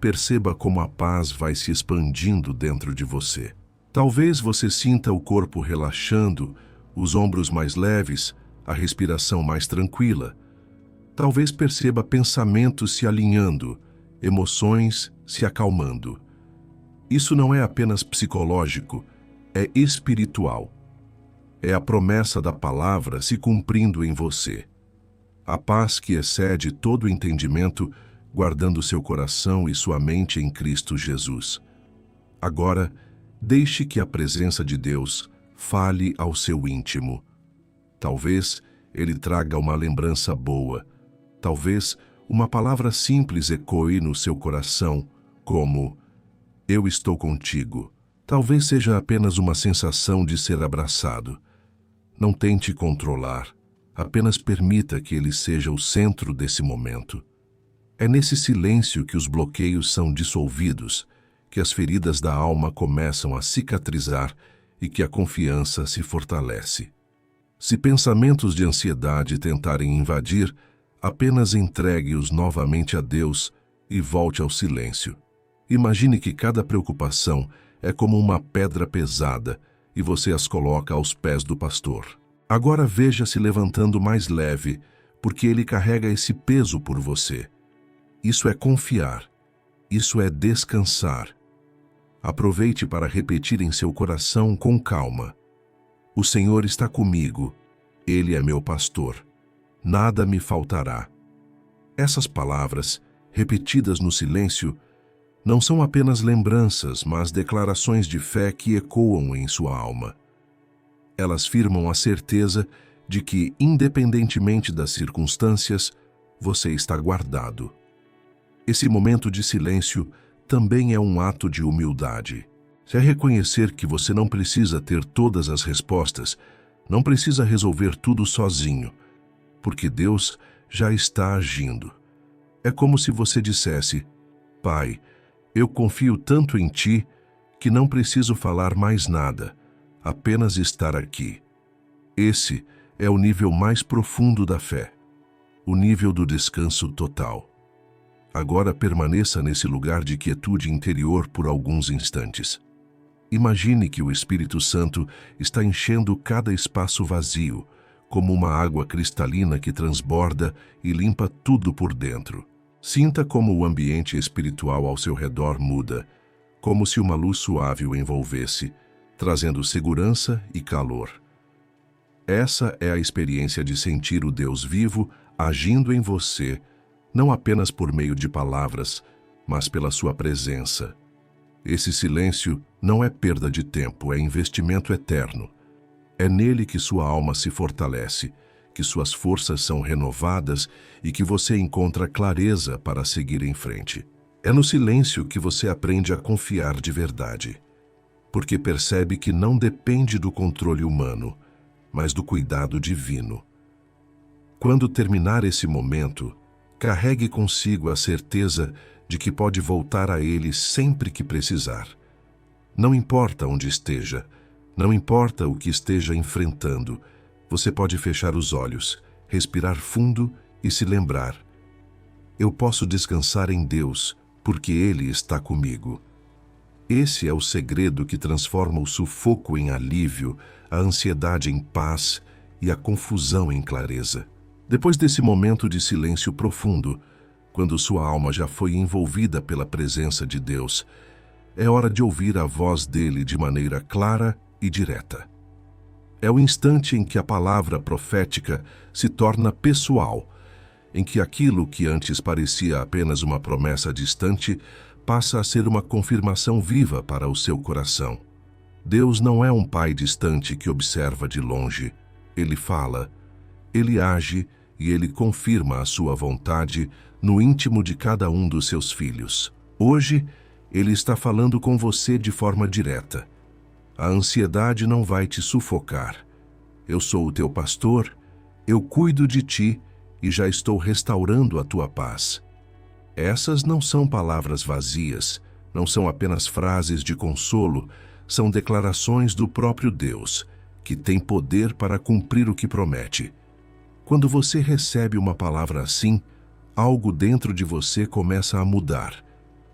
perceba como a paz vai se expandindo dentro de você. Talvez você sinta o corpo relaxando, os ombros mais leves, a respiração mais tranquila. Talvez perceba pensamentos se alinhando, emoções se acalmando. Isso não é apenas psicológico, é espiritual. É a promessa da palavra se cumprindo em você. A paz que excede todo entendimento, guardando seu coração e sua mente em Cristo Jesus. Agora, deixe que a presença de Deus fale ao seu íntimo. Talvez ele traga uma lembrança boa. Talvez uma palavra simples ecoe no seu coração, como: eu estou contigo. Talvez seja apenas uma sensação de ser abraçado. Não tente controlar. Apenas permita que ele seja o centro desse momento. É nesse silêncio que os bloqueios são dissolvidos, que as feridas da alma começam a cicatrizar e que a confiança se fortalece. Se pensamentos de ansiedade tentarem invadir, apenas entregue-os novamente a Deus e volte ao silêncio. Imagine que cada preocupação é como uma pedra pesada e você as coloca aos pés do pastor. Agora veja-se levantando mais leve, porque ele carrega esse peso por você. Isso é confiar. Isso é descansar. Aproveite para repetir em seu coração com calma: o Senhor está comigo. Ele é meu pastor. Nada me faltará. Essas palavras, repetidas no silêncio, não são apenas lembranças, mas declarações de fé que ecoam em sua alma. Elas firmam a certeza de que, independentemente das circunstâncias, você está guardado. Esse momento de silêncio também é um ato de humildade. É reconhecer que você não precisa ter todas as respostas, não precisa resolver tudo sozinho, porque Deus já está agindo. É como se você dissesse: Pai, eu confio tanto em Ti que não preciso falar mais nada, apenas estar aqui. Esse é o nível mais profundo da fé, o nível do descanso total. Agora permaneça nesse lugar de quietude interior por alguns instantes. Imagine que o Espírito Santo está enchendo cada espaço vazio, como uma água cristalina que transborda e limpa tudo por dentro. Sinta como o ambiente espiritual ao seu redor muda, como se uma luz suave o envolvesse, trazendo segurança e calor. Essa é a experiência de sentir o Deus vivo agindo em você, não apenas por meio de palavras, mas pela sua presença. Esse silêncio não é perda de tempo, é investimento eterno. É nele que sua alma se fortalece, que suas forças são renovadas e que você encontra clareza para seguir em frente. É no silêncio que você aprende a confiar de verdade, porque percebe que não depende do controle humano, mas do cuidado divino. Quando terminar esse momento, carregue consigo a certeza de que pode voltar a ele sempre que precisar. Não importa onde esteja, não importa o que esteja enfrentando, você pode fechar os olhos, respirar fundo e se lembrar: eu posso descansar em Deus, porque Ele está comigo. Esse é o segredo que transforma o sufoco em alívio, a ansiedade em paz e a confusão em clareza. Depois desse momento de silêncio profundo, quando sua alma já foi envolvida pela presença de Deus, é hora de ouvir a voz dele de maneira clara e direta. É o instante em que a palavra profética se torna pessoal, em que aquilo que antes parecia apenas uma promessa distante passa a ser uma confirmação viva para o seu coração. Deus não é um pai distante que observa de longe. Ele fala, ele age e ele confirma a sua vontade no íntimo de cada um dos seus filhos. Hoje, ele está falando com você de forma direta. A ansiedade não vai te sufocar. Eu sou o teu pastor, eu cuido de ti e já estou restaurando a tua paz. Essas não são palavras vazias, não são apenas frases de consolo, são declarações do próprio Deus, que tem poder para cumprir o que promete. Quando você recebe uma palavra assim, algo dentro de você começa a mudar,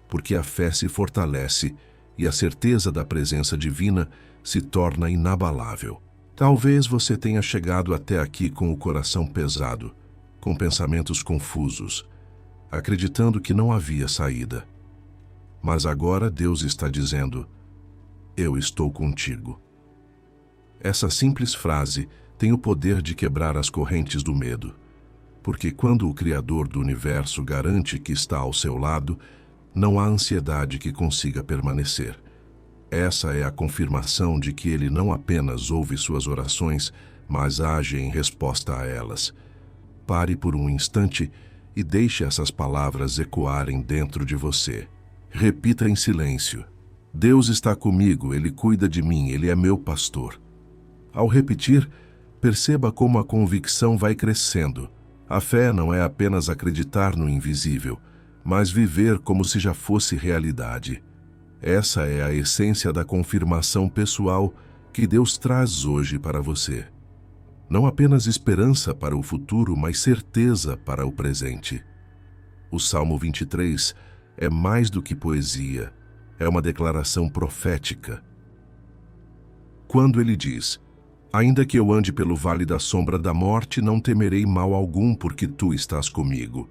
porque a fé se fortalece e a certeza da presença divina se torna inabalável. Talvez você tenha chegado até aqui com o coração pesado, com pensamentos confusos, acreditando que não havia saída. Mas agora Deus está dizendo: eu estou contigo. Essa simples frase tem o poder de quebrar as correntes do medo, porque quando o Criador do Universo garante que está ao seu lado, não há ansiedade que consiga permanecer. Essa é a confirmação de que Ele não apenas ouve suas orações, mas age em resposta a elas. Pare por um instante e deixe essas palavras ecoarem dentro de você. Repita em silêncio: Deus está comigo, Ele cuida de mim, Ele é meu pastor. Ao repetir, perceba como a convicção vai crescendo. A fé não é apenas acreditar no invisível, mas viver como se já fosse realidade. Essa é a essência da confirmação pessoal que Deus traz hoje para você. Não apenas esperança para o futuro, mas certeza para o presente. O Salmo 23 é mais do que poesia, é uma declaração profética. Quando ele diz: ainda que eu ande pelo vale da sombra da morte, não temerei mal algum, porque tu estás comigo,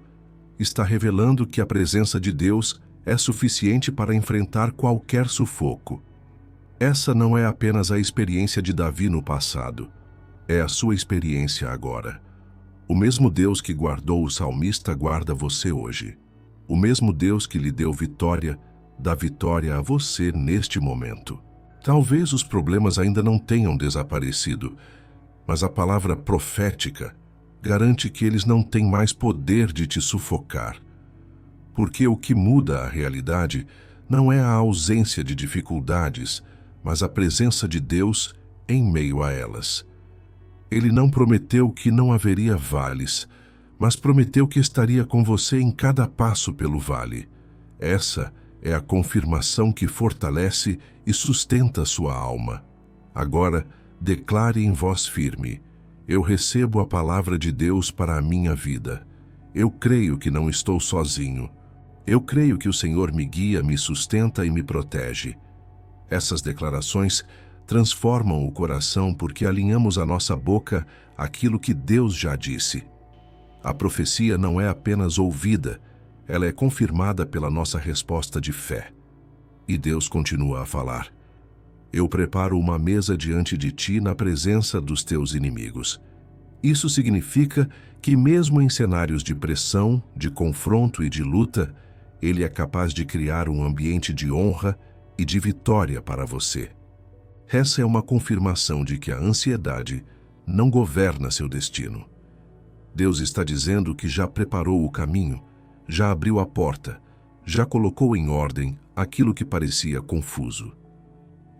está revelando que a presença de Deus é suficiente para enfrentar qualquer sufoco. Essa não é apenas a experiência de Davi no passado, é a sua experiência agora. O mesmo Deus que guardou o salmista guarda você hoje. O mesmo Deus que lhe deu vitória, dá vitória a você neste momento. Talvez os problemas ainda não tenham desaparecido, mas a palavra profética garante que eles não têm mais poder de te sufocar. Porque o que muda a realidade não é a ausência de dificuldades, mas a presença de Deus em meio a elas. Ele não prometeu que não haveria vales, mas prometeu que estaria com você em cada passo pelo vale. Essa é a confirmação que fortalece e sustenta sua alma. Agora, declare em voz firme: eu recebo a palavra de Deus para a minha vida. Eu creio que não estou sozinho. Eu creio que o Senhor me guia, me sustenta e me protege. Essas declarações transformam o coração porque alinhamos a nossa boca àquilo que Deus já disse. A profecia não é apenas ouvida, ela é confirmada pela nossa resposta de fé. E Deus continua a falar: eu preparo uma mesa diante de ti na presença dos teus inimigos. Isso significa que mesmo em cenários de pressão, de confronto e de luta, Ele é capaz de criar um ambiente de honra e de vitória para você. Essa é uma confirmação de que a ansiedade não governa seu destino. Deus está dizendo que já preparou o caminho, já abriu a porta, já colocou em ordem aquilo que parecia confuso.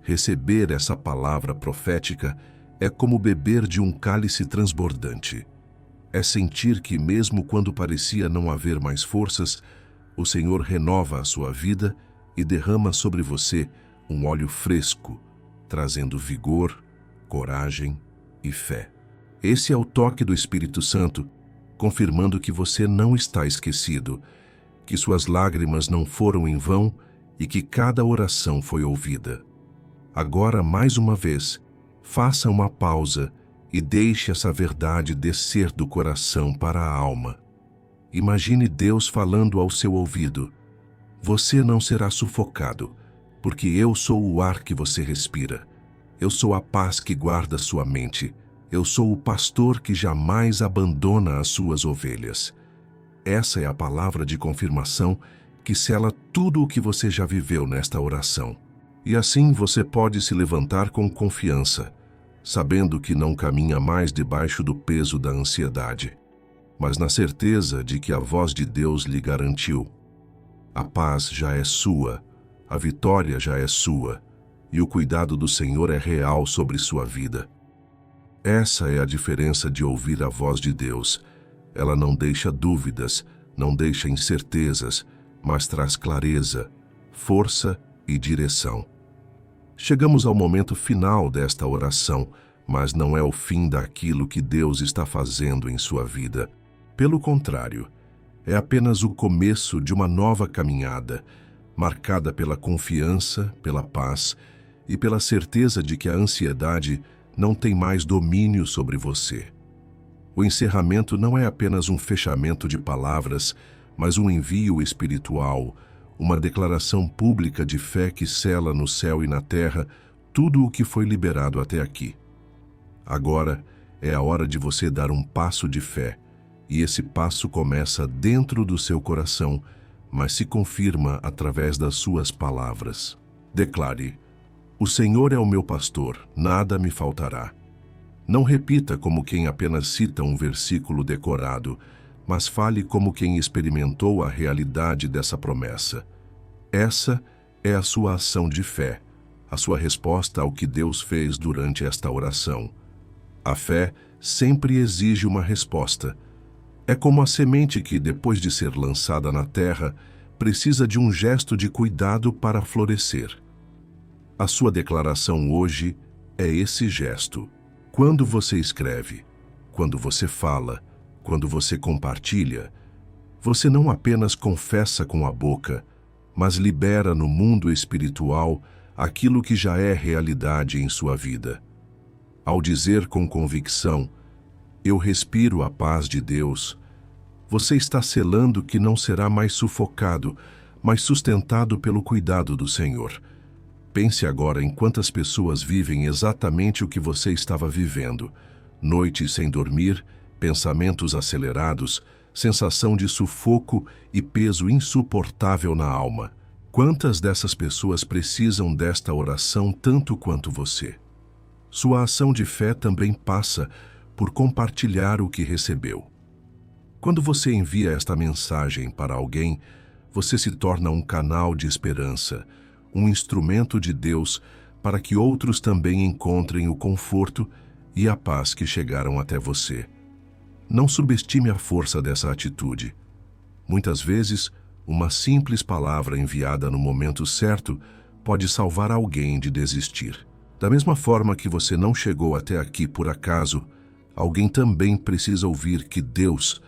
Receber essa palavra profética é como beber de um cálice transbordante. É sentir que, mesmo quando parecia não haver mais forças, o Senhor renova a sua vida e derrama sobre você um óleo fresco, trazendo vigor, coragem e fé. Esse é o toque do Espírito Santo, confirmando que você não está esquecido, que suas lágrimas não foram em vão e que cada oração foi ouvida. Agora, mais uma vez, faça uma pausa e deixe essa verdade descer do coração para a alma. Imagine Deus falando ao seu ouvido: você não será sufocado, porque eu sou o ar que você respira. Eu sou a paz que guarda sua mente. Eu sou o pastor que jamais abandona as suas ovelhas. Essa é a palavra de confirmação que sela tudo o que você já viveu nesta oração. E assim você pode se levantar com confiança, sabendo que não caminha mais debaixo do peso da ansiedade, mas na certeza de que a voz de Deus lhe garantiu: a paz já é sua, a vitória já é sua, e o cuidado do Senhor é real sobre sua vida. Essa é a diferença de ouvir a voz de Deus. Ela não deixa dúvidas, não deixa incertezas, mas traz clareza, força e direção. Chegamos ao momento final desta oração, mas não é o fim daquilo que Deus está fazendo em sua vida. Pelo contrário, é apenas o começo de uma nova caminhada, marcada pela confiança, pela paz e pela certeza de que a ansiedade não tem mais domínio sobre você. O encerramento não é apenas um fechamento de palavras, mas um envio espiritual, uma declaração pública de fé que sela no céu e na terra tudo o que foi liberado até aqui. Agora é a hora de você dar um passo de fé, e esse passo começa dentro do seu coração, mas se confirma através das suas palavras. Declare: o Senhor é o meu pastor, nada me faltará. Não repita como quem apenas cita um versículo decorado, mas fale como quem experimentou a realidade dessa promessa. Essa é a sua ação de fé, a sua resposta ao que Deus fez durante esta oração. A fé sempre exige uma resposta. É como a semente que, depois de ser lançada na terra, precisa de um gesto de cuidado para florescer. A sua declaração hoje é esse gesto. Quando você escreve, quando você fala, quando você compartilha, você não apenas confessa com a boca, mas libera no mundo espiritual aquilo que já é realidade em sua vida. Ao dizer com convicção: eu respiro a paz de Deus, você está selando que não será mais sufocado, mas sustentado pelo cuidado do Senhor. Pense agora em quantas pessoas vivem exatamente o que você estava vivendo: noites sem dormir, pensamentos acelerados, sensação de sufoco e peso insuportável na alma. Quantas dessas pessoas precisam desta oração tanto quanto você? Sua ação de fé também passa por compartilhar o que recebeu. Quando você envia esta mensagem para alguém, você se torna um canal de esperança, um instrumento de Deus para que outros também encontrem o conforto e a paz que chegaram até você. Não subestime a força dessa atitude. Muitas vezes, uma simples palavra enviada no momento certo pode salvar alguém de desistir. Da mesma forma que você não chegou até aqui por acaso, alguém também precisa ouvir que Deus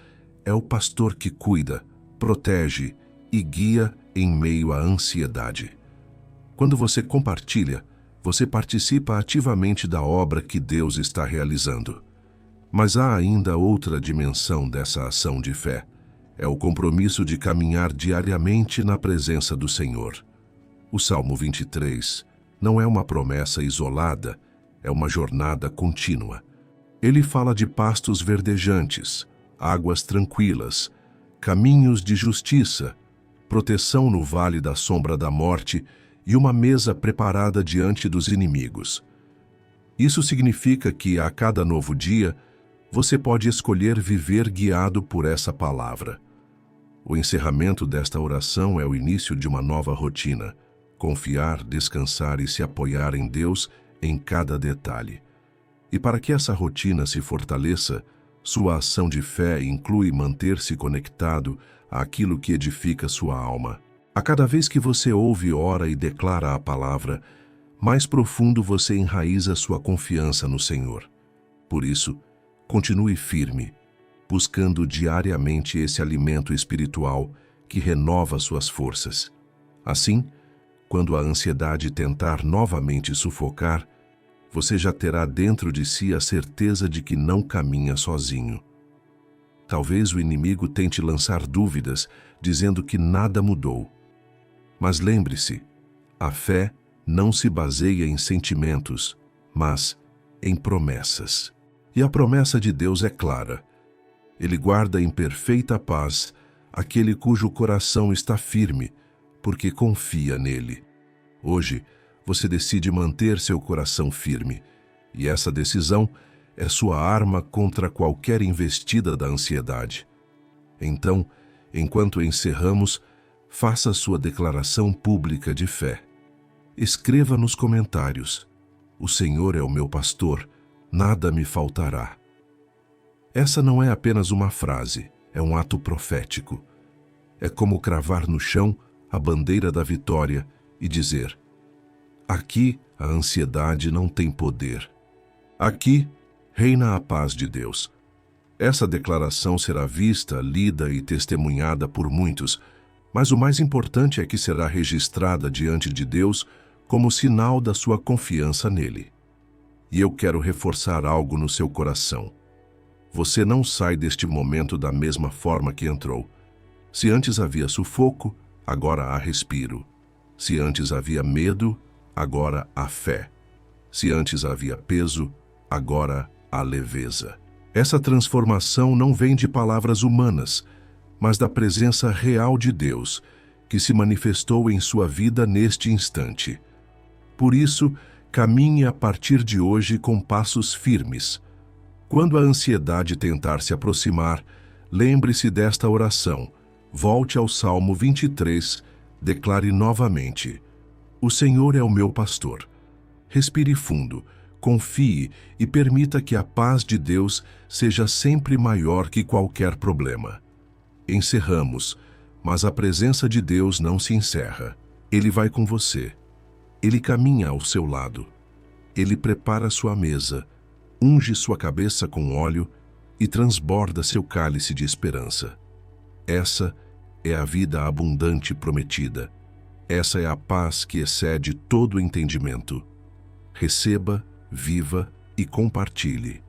é o pastor que cuida, protege e guia em meio à ansiedade. Quando você compartilha, você participa ativamente da obra que Deus está realizando. Mas há ainda outra dimensão dessa ação de fé. É o compromisso de caminhar diariamente na presença do Senhor. O Salmo 23 não é uma promessa isolada, é uma jornada contínua. Ele fala de pastos verdejantes, águas tranquilas, caminhos de justiça, proteção no vale da sombra da morte e uma mesa preparada diante dos inimigos. Isso significa que, a cada novo dia, você pode escolher viver guiado por essa palavra. O encerramento desta oração é o início de uma nova rotina: confiar, descansar e se apoiar em Deus em cada detalhe. E para que essa rotina se fortaleça, Sua ação de fé inclui manter-se conectado àquilo que edifica sua alma. A cada vez que você ouve, ora e declara a palavra, mais profundo você enraiza sua confiança no Senhor. Por isso, continue firme, buscando diariamente esse alimento espiritual que renova suas forças. Assim, quando a ansiedade tentar novamente sufocar, você já terá dentro de si a certeza de que não caminha sozinho. Talvez o inimigo tente lançar dúvidas, dizendo que nada mudou. Mas lembre-se, a fé não se baseia em sentimentos, mas em promessas. E a promessa de Deus é clara. Ele guarda em perfeita paz aquele cujo coração está firme, porque confia nele. Hoje, você decide manter seu coração firme, e essa decisão é sua arma contra qualquer investida da ansiedade. Então, enquanto encerramos, faça sua declaração pública de fé. Escreva nos comentários: "O Senhor é o meu pastor, nada me faltará." Essa não é apenas uma frase, é um ato profético. É como cravar no chão a bandeira da vitória e dizer: aqui a ansiedade não tem poder. Aqui reina a paz de Deus. Essa declaração será vista, lida e testemunhada por muitos, mas o mais importante é que será registrada diante de Deus como sinal da sua confiança nele. E eu quero reforçar algo no seu coração. Você não sai deste momento da mesma forma que entrou. Se antes havia sufoco, agora há respiro. Se antes havia medo, agora há fé. Se antes havia peso, agora há leveza. Essa transformação não vem de palavras humanas, mas da presença real de Deus, que se manifestou em sua vida neste instante. Por isso, caminhe a partir de hoje com passos firmes. Quando a ansiedade tentar se aproximar, lembre-se desta oração. Volte ao Salmo 23, declare novamente: "O Senhor é o meu pastor." Respire fundo, confie e permita que a paz de Deus seja sempre maior que qualquer problema. Encerramos, mas a presença de Deus não se encerra. Ele vai com você. Ele caminha ao seu lado. Ele prepara sua mesa, unge sua cabeça com óleo e transborda seu cálice de esperança. Essa é a vida abundante prometida. Essa é a paz que excede todo entendimento. Receba, viva e compartilhe.